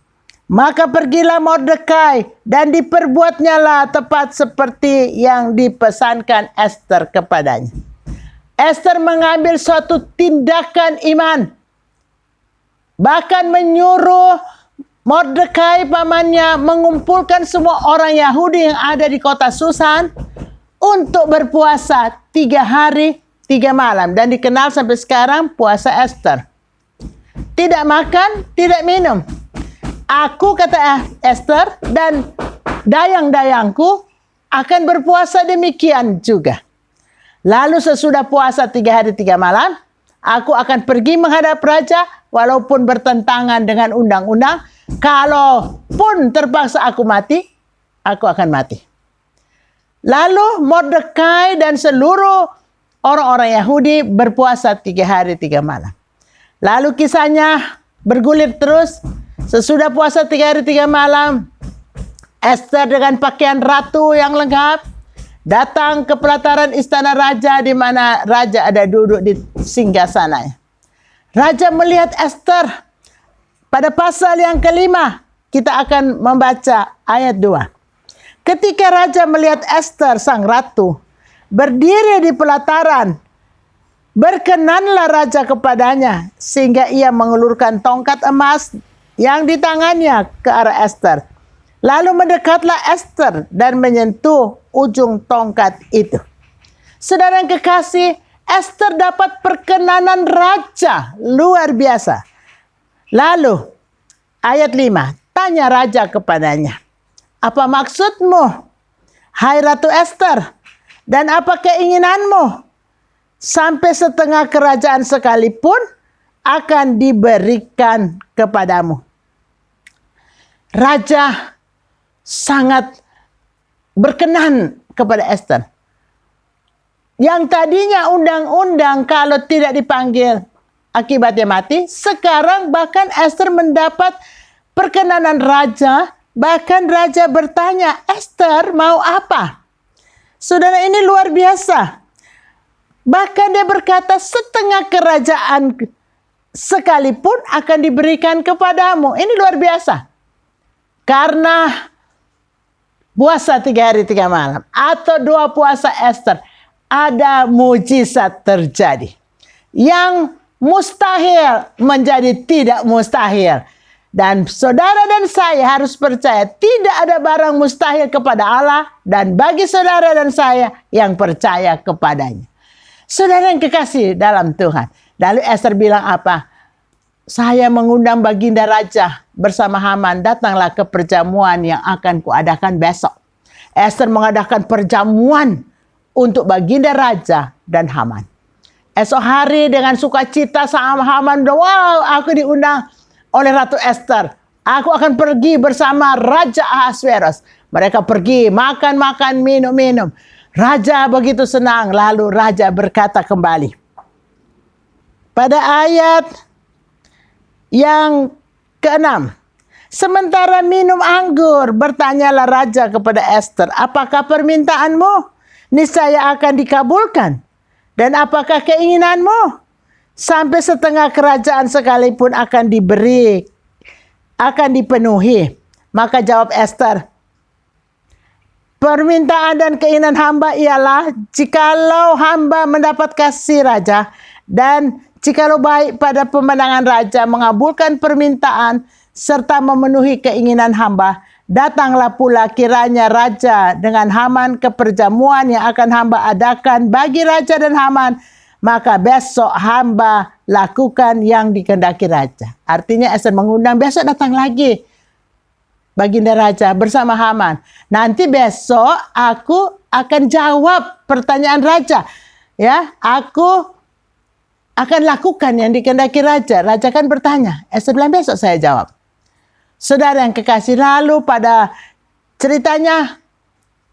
Speaker 2: Maka pergilah Mordekai dan diperbuatnyalah tepat seperti yang dipesankan Esther kepadanya. Esther mengambil suatu tindakan iman. Bahkan menyuruh Mordekai pamannya mengumpulkan semua orang Yahudi yang ada di kota Susan untuk berpuasa 3 hari 3 malam. Dan dikenal sampai sekarang puasa Esther. Tidak makan, tidak minum. Aku, kata Esther, dan dayang-dayangku akan berpuasa demikian juga. Lalu sesudah puasa 3 hari 3 malam, aku akan pergi menghadap raja walaupun bertentangan dengan undang-undang. Kalaupun terpaksa aku mati, aku akan mati. Lalu Mordekai dan seluruh orang-orang Yahudi berpuasa 3 hari 3 malam. Lalu kisahnya bergulir terus. Sesudah puasa 3 hari 3 malam, Esther dengan pakaian ratu yang lengkap datang ke pelataran istana raja di mana raja ada duduk di singgasananya. Raja melihat Esther. Pada pasal yang kelima, kita akan membaca ayat 2. Ketika raja melihat Esther sang ratu berdiri di pelataran, berkenanlah raja kepadanya sehingga ia mengulurkan tongkat emas yang di tangannya ke arah Esther. Lalu mendekatlah Esther dan menyentuh ujung tongkat itu. Saudara yang kekasih, Esther dapat perkenanan raja luar biasa. Lalu ayat 5, tanya raja kepadanya, apa maksudmu, hai Ratu Esther, dan apa keinginanmu? Sampai setengah kerajaan sekalipun akan diberikan kepadamu. Raja sangat berkenan kepada Esther. Yang tadinya undang-undang kalau tidak dipanggil akibatnya mati, sekarang bahkan Esther mendapat perkenanan raja. Bahkan raja bertanya, Esther mau apa? Saudara, ini luar biasa. Bahkan dia berkata, setengah kerajaan sekalipun akan diberikan kepadamu. Ini luar biasa. Karena puasa 3 hari 3 malam atau 2 puasa Esther, ada mujizat terjadi. Yang mustahil menjadi tidak mustahil. Dan saudara dan saya harus percaya tidak ada barang mustahil kepada Allah. Dan bagi saudara dan saya yang percaya kepadanya. Saudara yang kekasih dalam Tuhan. Lalu Esther bilang apa? Saya mengundang baginda raja bersama Haman. Datanglah ke perjamuan yang akan kuadakan besok. Esther mengadakan perjamuan untuk baginda raja dan Haman. Esok hari dengan sukacita sama Haman. Wow, aku diundang oleh Ratu Esther. Aku akan pergi bersama Raja Ahasuerus. Mereka pergi makan-makan, minum-minum. Raja begitu senang. Lalu raja berkata kembali. Pada ayat yang ke-6. Sementara minum anggur, bertanyalah raja kepada Esther, apakah permintaanmu? Niscaya akan dikabulkan. Dan apakah keinginanmu? Sampai setengah kerajaan sekalipun akan diberi, akan dipenuhi. Maka jawab Esther, permintaan dan keinginan hamba ialah, jikalau hamba mendapat kasih raja, dan jikalau baik pada pemandangan raja mengabulkan permintaan, serta memenuhi keinginan hamba, datanglah pula kiranya raja dengan Haman ke perjamuan yang akan hamba adakan bagi raja dan Haman. Maka besok hamba lakukan yang dikehendaki raja. Artinya Esther mengundang, besok datang lagi baginda raja bersama Haman. Nanti besok aku akan jawab pertanyaan raja. Ya, aku akan lakukan yang dikehendaki raja. Raja kan bertanya. Esther bilang, besok saya jawab. Saudara yang kekasih, lalu pada ceritanya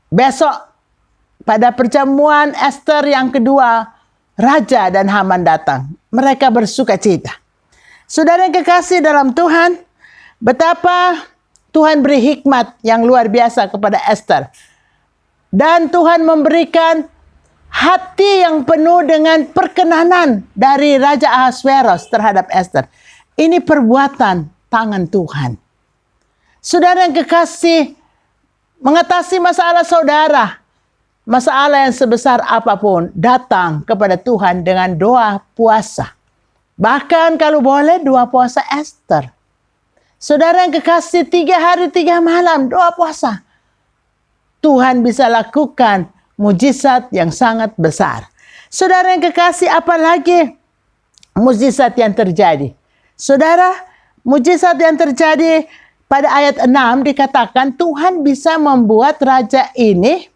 Speaker 2: besok pada perjamuan Esther yang kedua, raja dan Haman datang. Mereka bersuka cita. Saudara yang kekasih dalam Tuhan, betapa Tuhan beri hikmat yang luar biasa kepada Esther. Dan Tuhan memberikan hati yang penuh dengan perkenanan dari Raja Ahasuerus terhadap Esther. Ini perbuatan tangan Tuhan. Saudara yang kekasih, mengatasi masalah saudara, masalah yang sebesar apapun, datang kepada Tuhan dengan doa puasa. Bahkan kalau boleh, doa puasa Esther. Saudara yang kekasih, 3 hari 3 malam doa puasa. Tuhan bisa lakukan mujizat yang sangat besar. Saudara yang kekasih, apalagi mujizat yang terjadi? Saudara, mujizat yang terjadi pada ayat 6 dikatakan Tuhan bisa membuat raja ini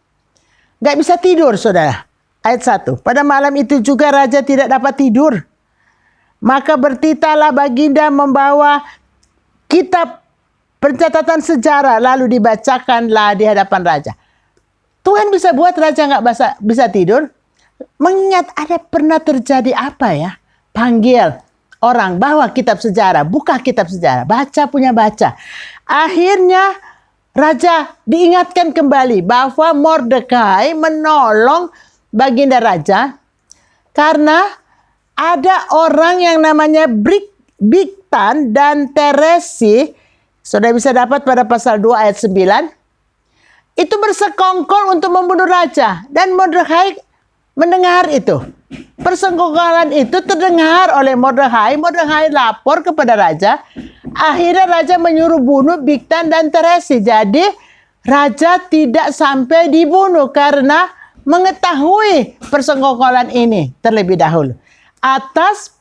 Speaker 2: gak bisa tidur, saudara. Ayat 1, pada malam itu juga raja tidak dapat tidur. Maka bertitalah baginda membawa kitab pencatatan sejarah, lalu dibacakanlah di hadapan raja. Tuhan bisa buat raja nggak bisa tidur. Mengingat ada pernah terjadi apa ya? Panggil orang, bawa kitab sejarah, buka kitab sejarah, baca. Akhirnya raja diingatkan kembali bahwa Mordekai menolong baginda raja karena ada orang yang namanya Bigtan dan Teresi. Saudara bisa dapat pada pasal 2 ayat 9. Itu bersekongkol untuk membunuh raja. Dan Mordekai mendengar itu. Persekongkolan itu terdengar oleh Mordekai. Mordekai lapor kepada raja. Akhirnya raja menyuruh bunuh Bigtan dan Teresi. Jadi raja tidak sampai dibunuh karena mengetahui persekongkolan ini terlebih dahulu. Atas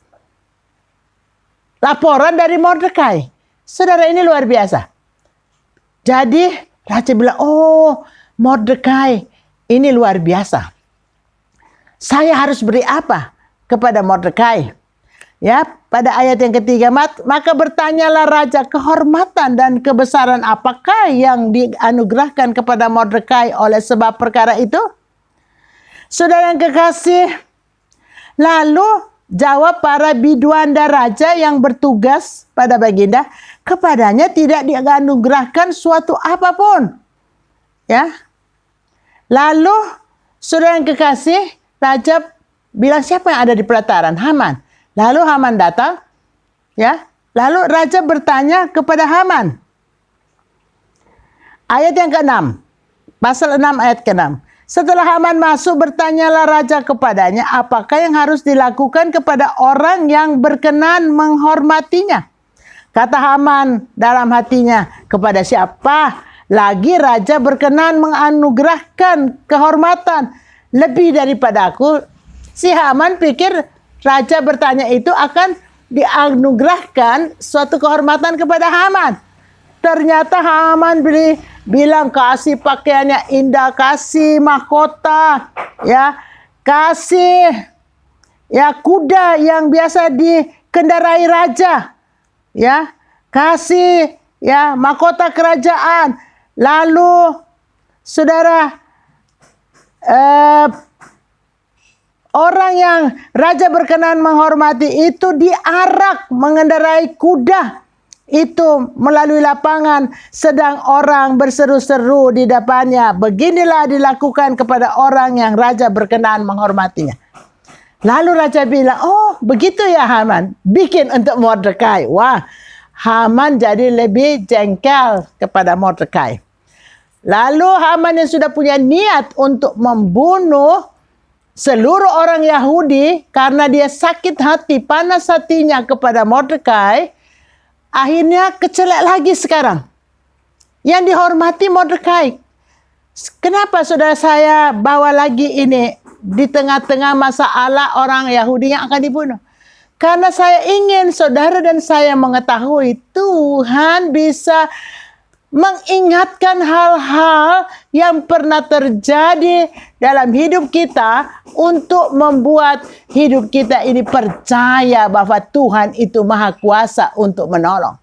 Speaker 2: laporan dari Mordekai. Saudara, ini luar biasa. Jadi raja bilang, oh Mordekai ini luar biasa. Saya harus beri apa kepada Mordekai? Ya, pada ayat yang ketiga, maka bertanyalah raja, kehormatan dan kebesaran apakah yang dianugerahkan kepada Mordekai oleh sebab perkara itu? Saudara yang kekasih, lalu jawab para biduanda raja yang bertugas pada baginda, kepadanya tidak dianugerahkan suatu apapun. Ya. Lalu saudara yang kekasih, raja bilang siapa yang ada di pelataran? Haman. Lalu Haman datang. Ya. Lalu raja bertanya kepada Haman. Ayat yang ke-6. Pasal 6 ayat ke-6. Setelah Haman masuk, bertanyalah raja kepadanya, apakah yang harus dilakukan kepada orang yang berkenan menghormatinya? Kata Haman dalam hatinya, kepada siapa lagi raja berkenan menganugerahkan kehormatan lebih daripada aku? Si Haman pikir raja bertanya itu akan dianugerahkan suatu kehormatan kepada Haman. Ternyata Haman bilang kasih pakaiannya indah, kasih mahkota, ya, kasih ya kuda yang biasa dikendarai raja, ya, kasih ya mahkota kerajaan. Lalu saudara, orang yang raja berkenan menghormati itu diarak mengendarai kuda itu melalui lapangan, sedang orang berseru-seru di depannya. Beginilah dilakukan kepada orang yang raja berkenan menghormatinya. Lalu raja bilang, oh begitu ya Haman, bikin untuk Mordekai. Wah, Haman jadi lebih jengkel kepada Mordekai. Lalu Haman yang sudah punya niat untuk membunuh seluruh orang Yahudi karena dia sakit hati, panas hatinya kepada Mordekai, akhirnya kecelek lagi sekarang. Yang dihormati Mordekai. Kenapa saudara saya bawa lagi ini di tengah-tengah masalah orang Yahudi yang akan dibunuh? Karena saya ingin saudara dan saya mengetahui Tuhan bisa mengingatkan hal-hal yang pernah terjadi dalam hidup kita untuk membuat hidup kita ini percaya bahwa Tuhan itu maha kuasa untuk menolong.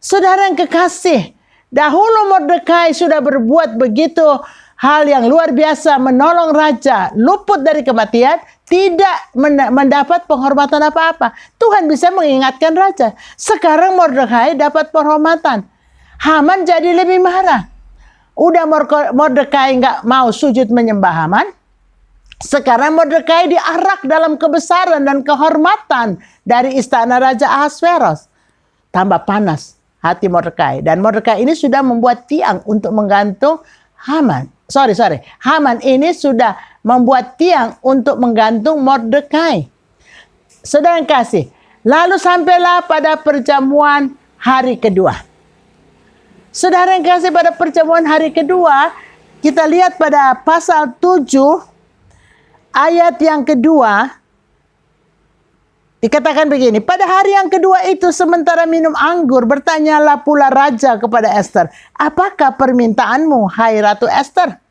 Speaker 2: Saudara yang kekasih, dahulu Mordekai sudah berbuat begitu hal yang luar biasa, menolong raja, luput dari kematian, tidak mendapat penghormatan apa-apa. Tuhan bisa mengingatkan raja. Sekarang Mordekai dapat penghormatan. Haman jadi lebih marah. Udah Mordekai nggak mau sujud menyembah Haman. Sekarang Mordekai diarak dalam kebesaran dan kehormatan dari istana Raja Ahasveros. Tambah panas hati Mordekai. Dan Mordekai ini sudah membuat tiang untuk menggantung Haman. Haman ini sudah membuat tiang untuk menggantung Mordekai. Saudara yang kasih, lalu sampailah pada perjamuan hari kedua. Saudara yang kasih, pada perjamuan hari kedua, kita lihat pada pasal 7 ayat yang kedua, dikatakan begini, pada hari yang kedua itu sementara minum anggur, bertanyalah pula raja kepada Ester, apakah permintaanmu, hai Ratu Ester?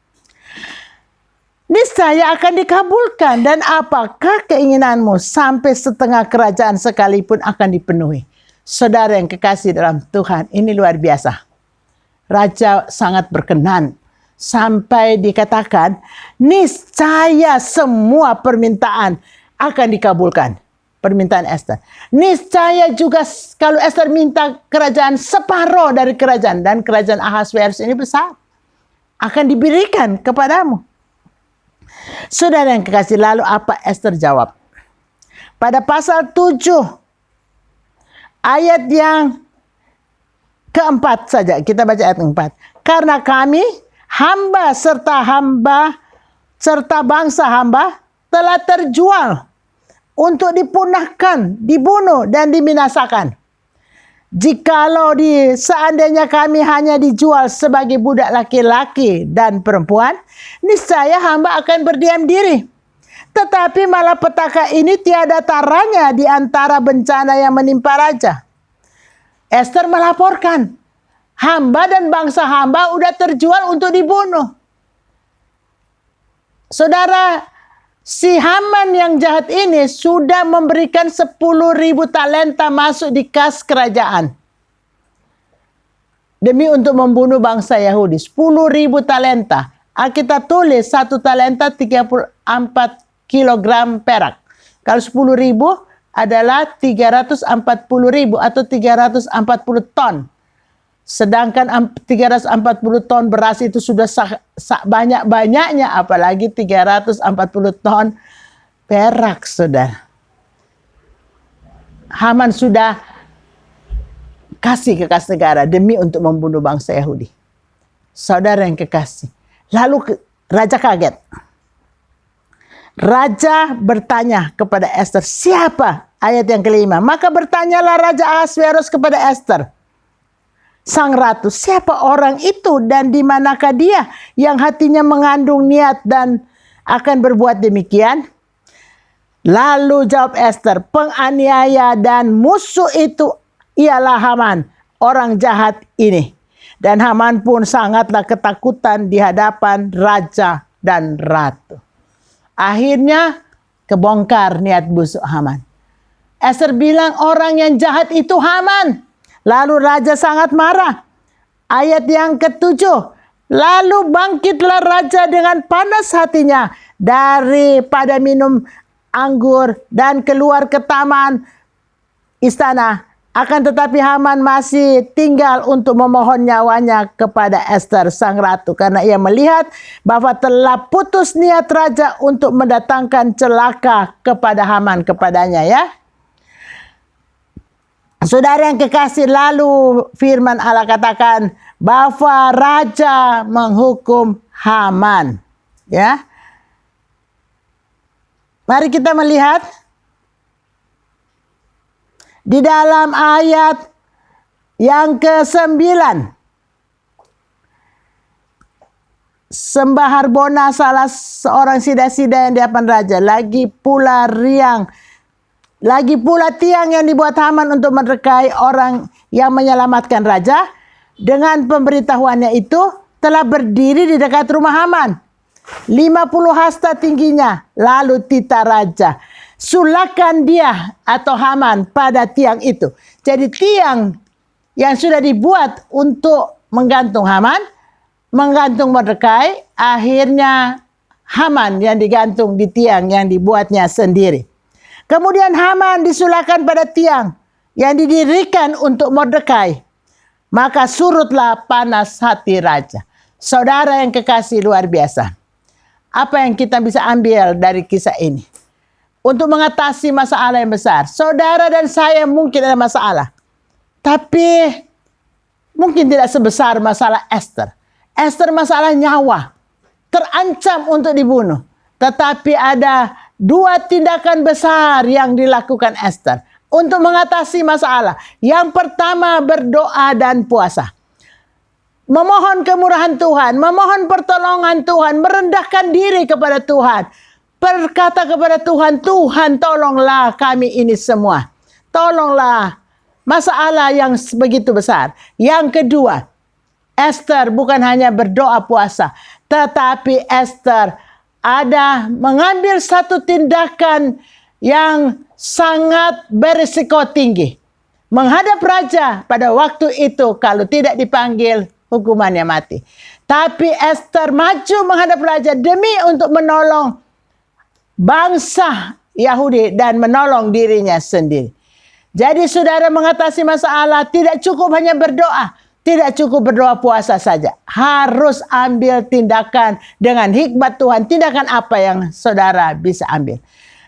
Speaker 2: Niscaya akan dikabulkan, dan apakah keinginanmu sampai setengah kerajaan sekalipun akan dipenuhi. Saudara yang kekasih dalam Tuhan, ini luar biasa. Raja sangat berkenan sampai dikatakan niscaya semua permintaan akan dikabulkan. Permintaan Ester. Niscaya juga kalau Ester minta kerajaan separuh dari kerajaan, dan kerajaan Ahasverus ini besar, akan diberikan kepadamu. Saudara yang kekasih, lalu apa Ester jawab? Pada pasal 7 ayat yang keempat saja, kita baca ayat keempat. Karena kami hamba serta bangsa hamba telah terjual untuk dipunahkan, dibunuh dan dibinasakan. Jikalau seandainya kami hanya dijual sebagai budak laki-laki dan perempuan, niscaya hamba akan berdiam diri. Tetapi malapetaka ini tiada taranya di antara bencana yang menimpa raja. Ester melaporkan, hamba dan bangsa hamba udah terjual untuk dibunuh. Saudara, si Haman yang jahat ini sudah memberikan 10.000 talenta masuk di kas kerajaan. Demi untuk membunuh bangsa Yahudi. 10.000 talenta. Alkitab tulis 1 talenta 34 kilogram perak. Kalau 10.000 adalah 340.000 atau 340 ton. Sedangkan 340 ton beras itu sudah banyak-banyaknya, apalagi 340 ton perak, saudara. Haman sudah kasih ke kas negara demi untuk membunuh bangsa Yahudi. Saudara yang kekasih. Lalu raja kaget. Raja bertanya kepada Ester, siapa? Ayat yang kelima. Maka bertanyalah Raja Ahasverus kepada Ester, sang ratu, siapa orang itu dan di manakah dia yang hatinya mengandung niat dan akan berbuat demikian? Lalu jawab Ester, penganiaya dan musuh itu ialah Haman, orang jahat ini. Dan Haman pun sangatlah ketakutan di hadapan raja dan ratu. Akhirnya kebongkar niat busuk Haman. Ester bilang orang yang jahat itu Haman. Lalu raja sangat marah. Ayat yang ke-7. Lalu bangkitlah raja dengan panas hatinya daripada minum anggur dan keluar ke taman istana. Akan tetapi Haman masih tinggal untuk memohon nyawanya kepada Ester sang ratu. Karena ia melihat bahwa telah putus niat raja untuk mendatangkan celaka kepada Haman kepadanya, ya. Saudara yang kekasih, lalu firman Allah katakan bahwa raja menghukum Haman, ya. Mari kita melihat di dalam ayat yang ke-9. Sembah Harbona, salah seorang sida-sida yang di hadapan raja, lagi pula tiang yang dibuat Haman untuk menerkai orang yang menyelamatkan raja. Dengan pemberitahuannya itu telah berdiri di dekat rumah Haman. 50 hasta tingginya. Lalu titah raja, sulakan dia atau Haman pada tiang itu. Jadi tiang yang sudah dibuat untuk menggantung Haman, menggantung Mordekai, akhirnya Haman yang digantung di tiang yang dibuatnya sendiri. Kemudian Haman disulahkan pada tiang yang didirikan untuk Mordekai. Maka surutlah panas hati raja. Saudara yang kekasih, luar biasa. Apa yang kita bisa ambil dari kisah ini? Untuk mengatasi masalah yang besar. Saudara dan saya mungkin ada masalah. Tapi mungkin tidak sebesar masalah Ester. Ester masalah nyawa. Terancam untuk dibunuh. Tetapi ada 2 tindakan besar yang dilakukan Ester untuk mengatasi masalah. Yang pertama, berdoa dan puasa. memohon kemurahan Tuhan, memohon pertolongan Tuhan, merendahkan diri kepada Tuhan. Berkata kepada Tuhan, Tuhan tolonglah kami ini semua. Tolonglah masalah yang begitu besar. Yang kedua, Esther bukan hanya berdoa puasa, tetapi Esther ada mengambil satu tindakan yang sangat berisiko tinggi. Menghadap raja pada waktu itu kalau tidak dipanggil hukumannya mati. Tapi Esther maju menghadap raja demi untuk menolong bangsa Yahudi dan menolong dirinya sendiri. Jadi saudara mengatasi masalah tidak cukup hanya berdoa. Tidak cukup berdoa puasa saja. Harus ambil tindakan dengan hikmat Tuhan. Tindakan apa yang saudara bisa ambil.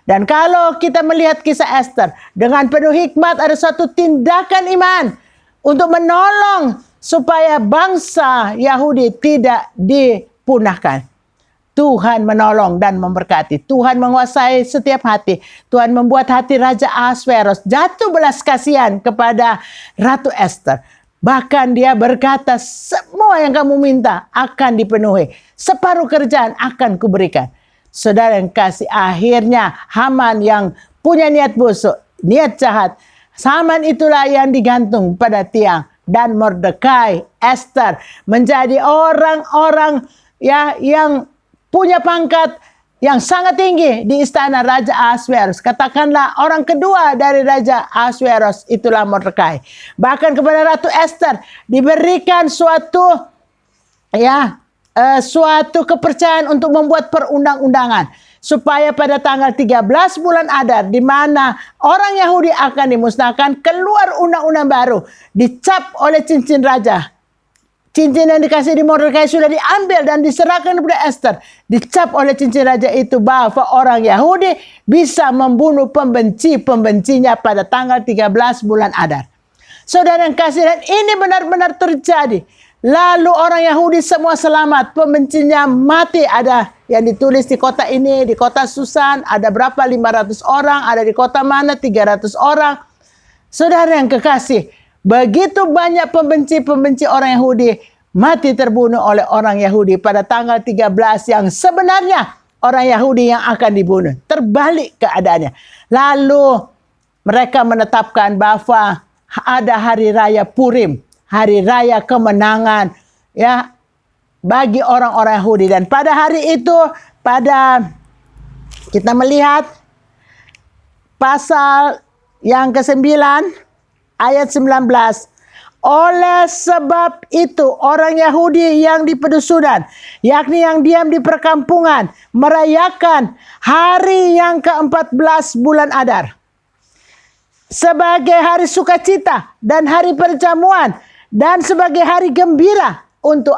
Speaker 2: Dan kalau kita melihat kisah Esther, dengan penuh hikmat ada suatu tindakan iman untuk menolong supaya bangsa Yahudi tidak dipunahkan. Tuhan menolong dan memberkati. Tuhan menguasai setiap hati. Tuhan membuat hati Raja Ahasveros jatuh belas kasihan kepada Ratu Esther. Bahkan dia berkata, semua yang kamu minta akan dipenuhi. Separuh kerjaan akan kuberikan. Saudara yang kasih, akhirnya Haman yang punya niat busuk, niat jahat. Haman itulah yang digantung pada tiang. Dan Mordekai, Esther menjadi orang-orang yang punya pangkat yang sangat tinggi di istana Raja Ahasveros. Katakanlah orang kedua dari Raja Ahasveros itulah Mordekai. Bahkan kepada Ratu Esther diberikan suatu kepercayaan untuk membuat perundang-undangan. Supaya pada tanggal 13 bulan Adar, di mana orang Yahudi akan dimusnahkan, keluar undang-undang baru. Dicap oleh cincin raja. Cincin yang dikasih di Mordekai sudah diambil dan diserahkan kepada Esther. Dicap oleh cincin raja itu bahwa orang Yahudi bisa membunuh pembenci-pembencinya pada tanggal 13 bulan Adar. Saudara yang kasih, dan ini benar-benar terjadi. Lalu orang Yahudi semua selamat, pembencinya mati. Ada yang ditulis di kota ini, di kota Susan, ada berapa? 500 orang, ada di kota mana? 300 orang. Saudara yang kekasih, begitu banyak pembenci-pembenci orang Yahudi mati terbunuh oleh orang Yahudi pada tanggal 13 yang sebenarnya orang Yahudi yang akan dibunuh. Terbalik keadaannya. Lalu mereka menetapkan bahwa ada hari raya Purim. Hari raya kemenangan ya bagi orang-orang Yahudi. Dan pada hari itu, kita melihat pasal yang ke-9 ayat 19. Oleh sebab itu orang Yahudi yang di pedusunan, yakni yang diam di perkampungan, merayakan hari yang ke-14 bulan Adar sebagai hari sukacita dan hari perjamuan, dan sebagai hari gembira untuk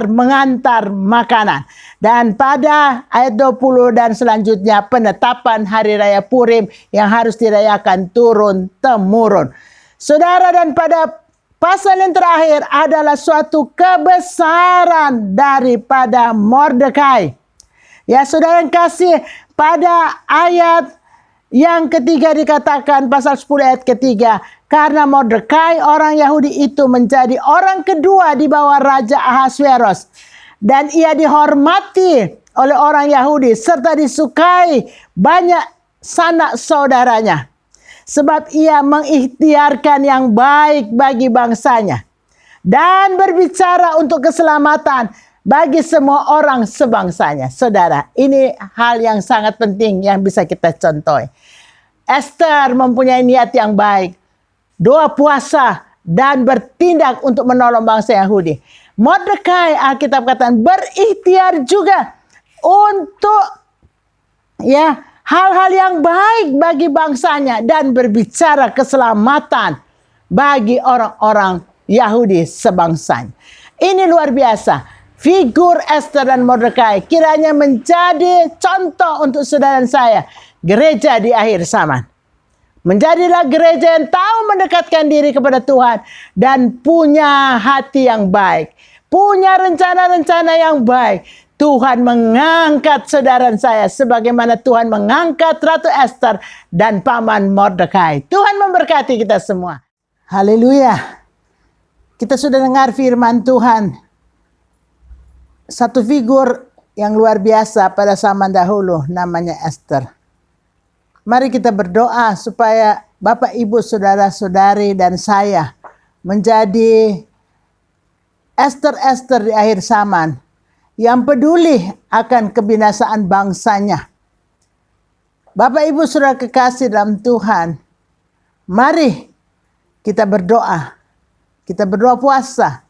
Speaker 2: mengantar makanan. Dan pada ayat 20 dan selanjutnya, penetapan hari raya Purim yang harus dirayakan turun-temurun. Saudara, dan pada pasal yang terakhir adalah suatu kebesaran daripada Mordekai. Ya saudara yang kasih, pada ayat yang ketiga dikatakan, pasal 10 ayat ketiga, karena Mordekai orang Yahudi itu menjadi orang kedua di bawah Raja Ahasveros. Dan ia dihormati oleh orang Yahudi serta disukai banyak sanak saudaranya. Sebab ia mengikhtiarkan yang baik bagi bangsanya. Dan berbicara untuk keselamatan bagi semua orang sebangsanya. Saudara, ini hal yang sangat penting yang bisa kita contoh. Esther mempunyai niat yang baik. Doa puasa dan bertindak untuk menolong bangsa Yahudi. Mordekai, Alkitab katakan, berikhtiar juga untuk hal-hal yang baik bagi bangsanya dan berbicara keselamatan bagi orang-orang Yahudi sebangsanya. Ini luar biasa. Figur Esther dan Mordekai kiranya menjadi contoh untuk saudara dan saya, gereja di akhir zaman. Menjadilah gereja yang tahu mendekatkan diri kepada Tuhan dan punya hati yang baik. Punya rencana-rencana yang baik. Tuhan mengangkat saudara saya sebagaimana Tuhan mengangkat Ratu Esther dan Paman Mordekai. Tuhan memberkati kita semua. Haleluya. Kita sudah dengar firman Tuhan. Satu figur yang luar biasa pada zaman dahulu namanya Esther. Mari kita berdoa supaya Bapak, Ibu, Saudara-saudari dan saya menjadi Esther-Esther di akhir zaman yang peduli akan kebinasaan bangsanya. Bapak, Ibu, Saudara kekasih dalam Tuhan, mari kita berdoa. Kita berdoa puasa.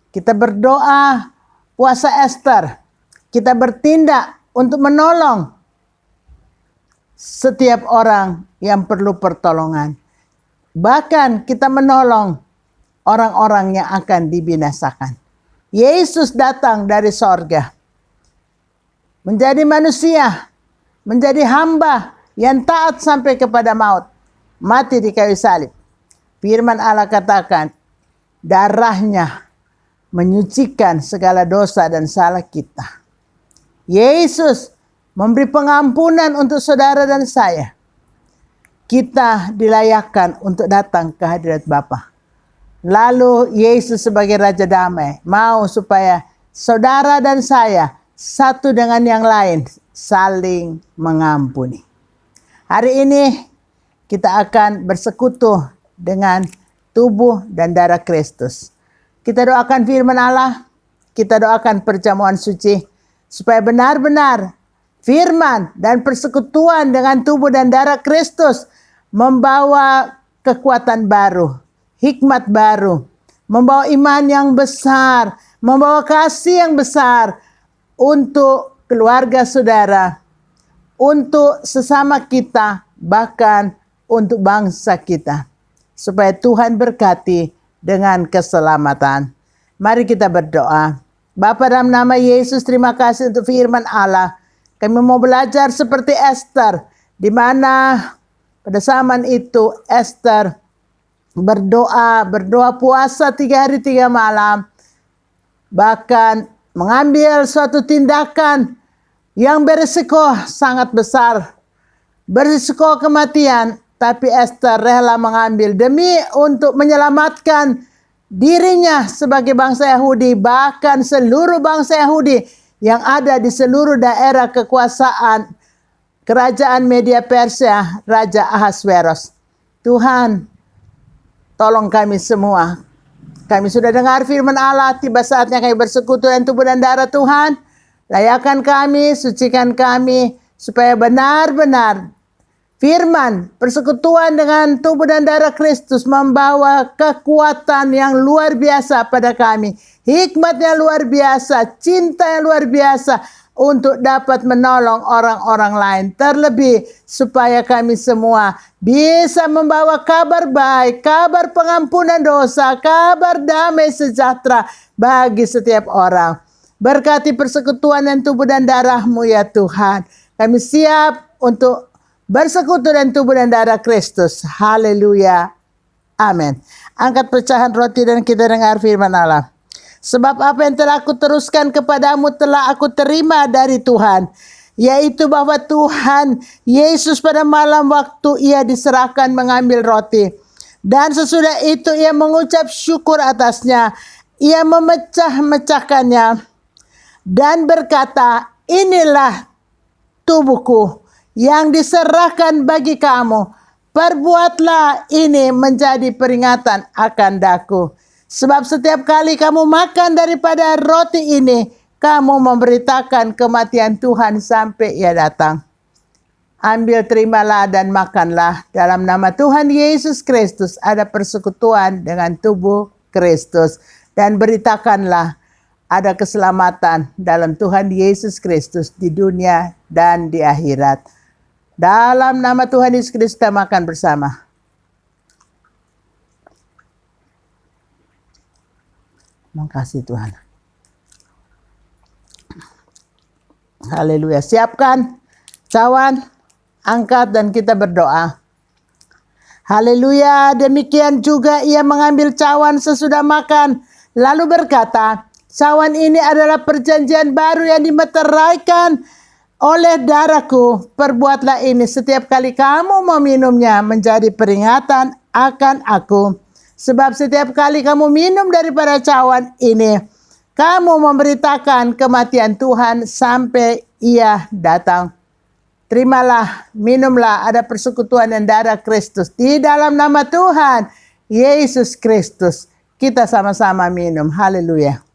Speaker 2: Kita berdoa puasa Esther. Kita bertindak untuk menolong setiap orang yang perlu pertolongan. Bahkan kita menolong orang-orang yang akan dibinasakan. Yesus datang dari sorga. Menjadi manusia. Menjadi hamba yang taat sampai kepada maut. Mati di kayu salib. Firman Allah katakan, darahnya menyucikan segala dosa dan salah kita. Yesus memberi pengampunan untuk saudara dan saya. Kita dilayakkan untuk datang ke hadirat Bapa. Lalu Yesus sebagai Raja Damai mau supaya saudara dan saya satu dengan yang lain saling mengampuni. Hari ini kita akan bersekutu dengan tubuh dan darah Kristus. Kita doakan firman Allah, kita doakan perjamuan suci, supaya benar-benar firman dan persekutuan dengan tubuh dan darah Kristus membawa kekuatan baru, hikmat baru, membawa iman yang besar, membawa kasih yang besar untuk keluarga saudara, untuk sesama kita, bahkan untuk bangsa kita. Supaya Tuhan berkati dengan keselamatan. Mari kita berdoa. Bapa, dalam nama Yesus, terima kasih untuk firman Allah. Kami mau belajar seperti Esther, di mana pada zaman itu Esther berdoa puasa 3 hari 3 malam. Bahkan mengambil suatu tindakan yang berisiko sangat besar. Berisiko kematian. Tapi Esther rela mengambil demi untuk menyelamatkan dirinya sebagai bangsa Yahudi, bahkan seluruh bangsa Yahudi yang ada di seluruh daerah kekuasaan kerajaan Media Persia, Raja Ahasveros. Tuhan, tolong kami semua. Kami sudah dengar firman Allah, tiba saatnya kami bersekutu dengan tubuh dan darah Tuhan. Layakan kami, sucikan kami, supaya benar-benar firman, persekutuan dengan tubuh dan darah Kristus membawa kekuatan yang luar biasa pada kami. Hikmat yang luar biasa, cinta yang luar biasa untuk dapat menolong orang-orang lain. Terlebih supaya kami semua bisa membawa kabar baik, kabar pengampunan dosa, kabar damai sejahtera bagi setiap orang. Berkati persekutuan dan tubuh dan darah-Mu ya Tuhan. Kami siap untuk bersekutu dan tubuh dan darah Kristus. Haleluya. Amin. Angkat pecahan roti dan kita dengar firman Allah. Sebab apa yang telah aku teruskan kepadamu telah aku terima dari Tuhan. Yaitu bahwa Tuhan Yesus pada malam waktu ia diserahkan mengambil roti. Dan sesudah itu ia mengucap syukur atasnya. Ia memecah-mecahkannya. Dan berkata, inilah tubuhku yang diserahkan bagi kamu. Perbuatlah ini menjadi peringatan akan daku. Sebab setiap kali kamu makan daripada roti ini, kamu memberitakan kematian Tuhan sampai ia datang. Ambil, terimalah dan makanlah. Dalam nama Tuhan Yesus Kristus ada persekutuan dengan tubuh Kristus. Dan beritakanlah ada keselamatan dalam Tuhan Yesus Kristus di dunia dan di akhirat. Dalam nama Tuhan Yesus Kristus kita makan bersama. Makasih Tuhan. Haleluya. Siapkan cawan, angkat dan kita berdoa. Haleluya. Demikian juga ia mengambil cawan sesudah makan. Lalu berkata, cawan ini adalah perjanjian baru yang dimeteraikan oleh darahku. Perbuatlah ini setiap kali kamu meminumnya menjadi peringatan akan aku. Sebab setiap kali kamu minum daripada cawan ini, kamu memberitakan kematian Tuhan sampai Ia datang. Terimalah, minumlah, ada persekutuan dan darah Kristus. Di dalam nama Tuhan Yesus Kristus, kita sama-sama minum. Haleluya.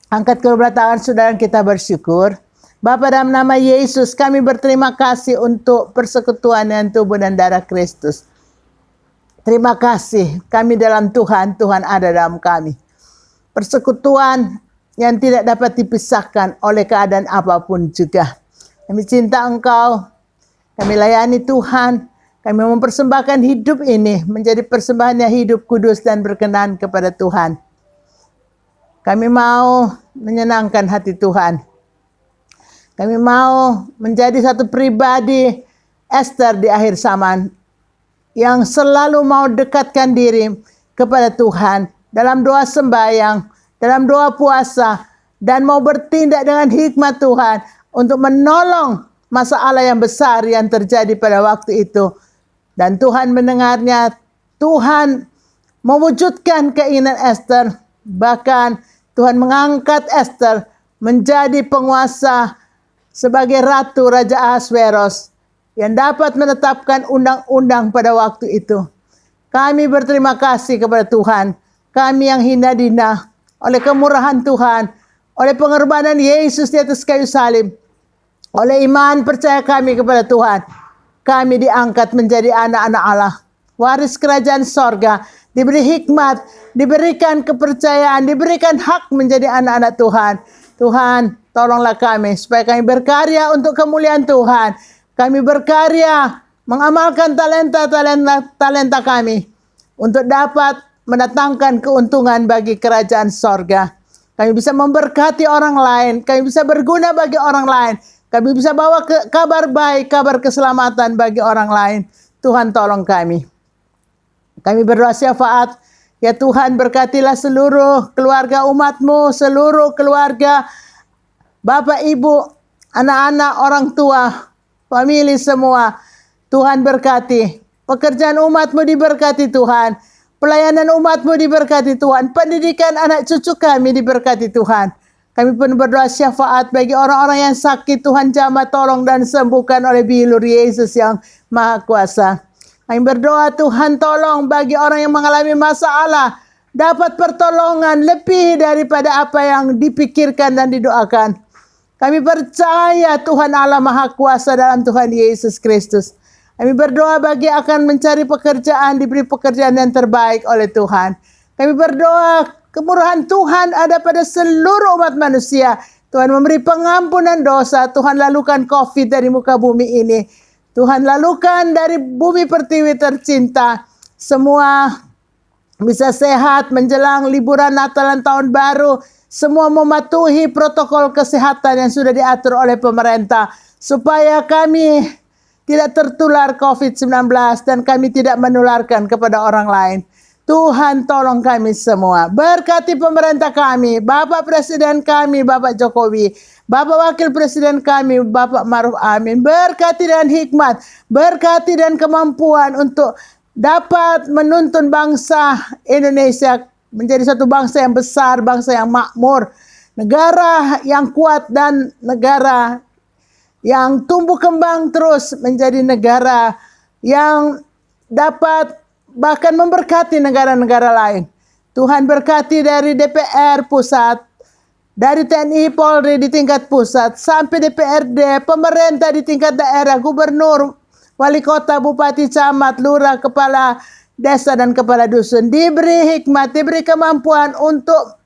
Speaker 2: Angkat kedua tangan saudara, kita bersyukur. Bapa, dalam nama Yesus, kami berterima kasih untuk persekutuan dengan tubuh dan darah Kristus. Terima kasih, kami dalam Tuhan, Tuhan ada dalam kami. Persekutuan yang tidak dapat dipisahkan oleh keadaan apapun juga. Kami cinta Engkau, kami layani Tuhan, kami mempersembahkan hidup ini menjadi persembahan yang hidup, kudus, dan berkenan kepada Tuhan. Kami mau menyenangkan hati Tuhan. Kami mau menjadi satu pribadi Esther di akhir zaman yang selalu mau dekatkan diri kepada Tuhan dalam doa sembahyang, dalam doa puasa, dan mau bertindak dengan hikmat Tuhan untuk menolong masalah yang besar yang terjadi pada waktu itu. Dan Tuhan mendengarnya, Tuhan mewujudkan keinginan Esther, bahkan Tuhan mengangkat Esther menjadi penguasa sebagai ratu Raja Ahasveros yang dapat menetapkan undang-undang pada waktu itu. Kami berterima kasih kepada Tuhan. Kami yang hina dina oleh kemurahan Tuhan, oleh pengorbanan Yesus di atas kayu salib, oleh iman percaya kami kepada Tuhan, kami diangkat menjadi anak-anak Allah, waris kerajaan sorga, diberi hikmat, diberikan kepercayaan, diberikan hak menjadi anak-anak Tuhan. Tuhan, tolonglah kami supaya kami berkarya untuk kemuliaan Tuhan. Kami berkarya mengamalkan talenta kami untuk dapat mendatangkan keuntungan bagi kerajaan sorga. Kami bisa memberkati orang lain, kami bisa berguna bagi orang lain, kami bisa bawa kabar baik, kabar keselamatan bagi orang lain. Tuhan, tolong kami. Kami berdoa syafaat, ya Tuhan, berkatilah seluruh keluarga umat-Mu, seluruh keluarga, Bapak, Ibu, anak-anak, orang tua, famili semua. Tuhan berkati. Pekerjaan umat-Mu diberkati Tuhan. Pelayanan umat-Mu diberkati Tuhan. Pendidikan anak cucu kami diberkati Tuhan. Kami pun berdoa syafaat bagi orang-orang yang sakit. Tuhan jamah, tolong dan sembuhkan oleh bilur Yesus yang Maha Kuasa. Kami berdoa Tuhan tolong bagi orang yang mengalami masalah, dapat pertolongan lebih daripada apa yang dipikirkan dan didoakan. Kami percaya Tuhan Allah Maha Kuasa dalam Tuhan Yesus Kristus. Kami berdoa bagi akan mencari pekerjaan, diberi pekerjaan yang terbaik oleh Tuhan. Kami berdoa kemurahan Tuhan ada pada seluruh umat manusia. Tuhan memberi pengampunan dosa. Tuhan lalukan COVID dari muka bumi ini. Tuhan lalukan dari bumi pertiwi tercinta. Semua bisa sehat menjelang liburan Natal dan Tahun Baru. Semua mematuhi protokol kesehatan yang sudah diatur oleh pemerintah. Supaya kami tidak tertular COVID-19 dan kami tidak menularkan kepada orang lain. Tuhan tolong kami semua. Berkati pemerintah kami, Bapak Presiden kami, Bapak Jokowi, Bapak Wakil Presiden kami, Bapak Maruf Amin. Berkati dan hikmat, berkati dan kemampuan untuk dapat menuntun bangsa Indonesia menjadi satu bangsa yang besar, bangsa yang makmur, negara yang kuat dan negara yang tumbuh kembang terus menjadi negara yang dapat bahkan memberkati negara-negara lain. Tuhan berkati dari DPR pusat, dari TNI Polri di tingkat pusat, sampai DPRD, pemerintah di tingkat daerah, gubernur, wali kota, bupati, camat, lurah, kepala desa, dan kepala dusun. Diberi hikmat, diberi kemampuan untuk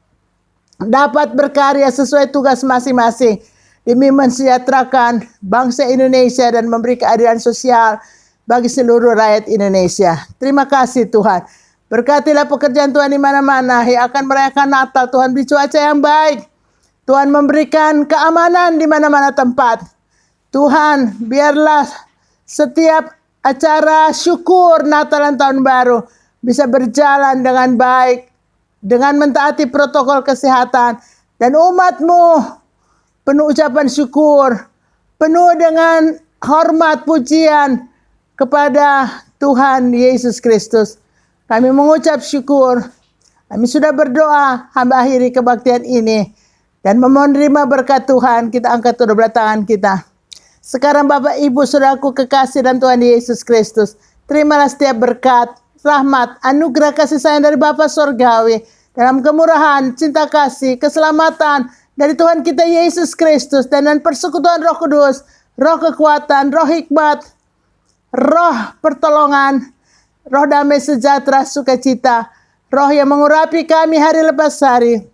Speaker 2: dapat berkarya sesuai tugas masing-masing demi mensejahterakan bangsa Indonesia dan memberi keadilan sosial bagi seluruh rakyat Indonesia. Terima kasih Tuhan. Berkatilah pekerjaan Tuhan di mana-mana yang akan merayakan Natal. Tuhan beri cuaca yang baik. Tuhan memberikan keamanan di mana-mana tempat. Tuhan, biarlah setiap acara syukur Natal dan Tahun Baru bisa berjalan dengan baik, dengan mentaati protokol kesehatan, dan umat-Mu penuh ucapan syukur, penuh dengan hormat, pujian, kepada Tuhan Yesus Kristus. Kami mengucap syukur. Kami sudah berdoa, hamba akhiri kebaktian ini. Dan menerima berkat Tuhan, kita angkat kedua belah tangan kita. Sekarang Bapak Ibu Saudaraku kekasih dan Tuhan Yesus Kristus, terimalah setiap berkat, rahmat, anugerah kasih sayang dari Bapa Sorgawi, dalam kemurahan, cinta kasih, keselamatan dari Tuhan kita Yesus Kristus, dan persekutuan Roh Kudus, roh kekuatan, roh hikmat, roh pertolongan, roh damai sejahtera, sukacita, roh yang mengurapi kami hari lepas hari.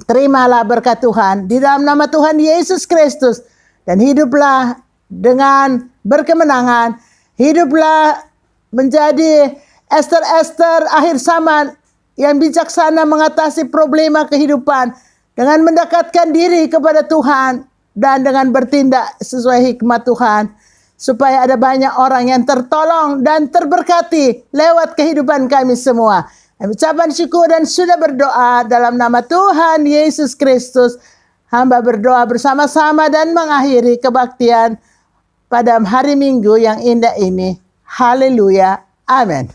Speaker 2: Terimalah berkat Tuhan di dalam nama Tuhan Yesus Kristus, dan hiduplah dengan berkemenangan. Hiduplah menjadi Ester-Ester akhir zaman yang bijaksana mengatasi problema kehidupan dengan mendekatkan diri kepada Tuhan dan dengan bertindak sesuai hikmat Tuhan, supaya ada banyak orang yang tertolong dan terberkati lewat kehidupan kami semua. Kami ucapkan syukur dan sudah berdoa dalam nama Tuhan Yesus Kristus. Hamba berdoa bersama-sama dan mengakhiri kebaktian pada hari Minggu yang indah ini. Haleluya. Amin.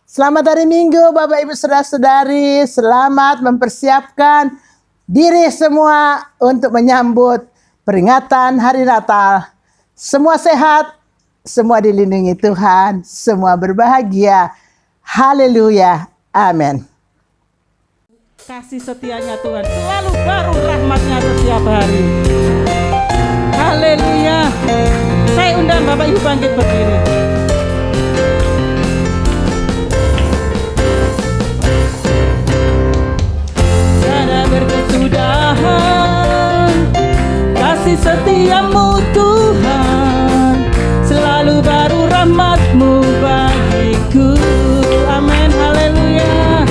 Speaker 2: Selamat hari Minggu Bapak Ibu Saudara-saudari. Selamat mempersiapkan diri semua untuk menyambut peringatan hari Natal. Semua sehat, semua dilindungi Tuhan, semua berbahagia. Haleluya. Amin.
Speaker 1: Kasih setianya Tuhan selalu baru, rahmatnya setiap hari. Haleluya. Saya undang Bapak Ibu bangkit berdiri. Tiada berkesudahan kasih setiamu Tuhan, selalu baru rahmatmu bagiku. Amin. Haleluya.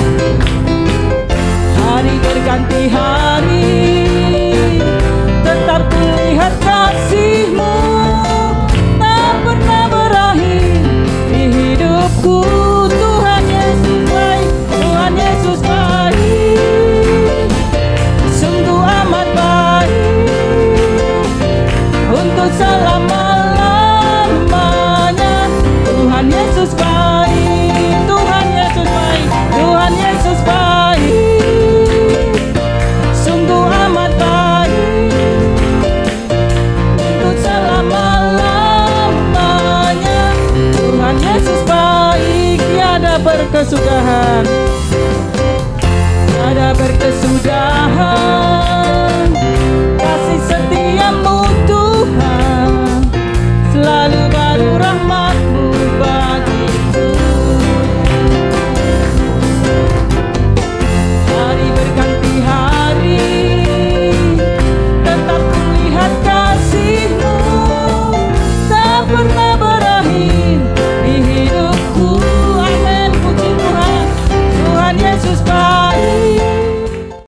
Speaker 1: Hari berganti hari, tetap terlihat kasih-Mu, tak pernah berakhir di hidupku. Tuhan Yesus baik, Tuhan Yesus baik, sungguh amat baik, untuk selama-lamanya. Tuhan Yesus baik, Tuhan Yesus baik, Tuhan Yesus baik, sungguh amat baik, untuk selama-lamanya. Tuhan Yesus baik, tiada berkesudahan.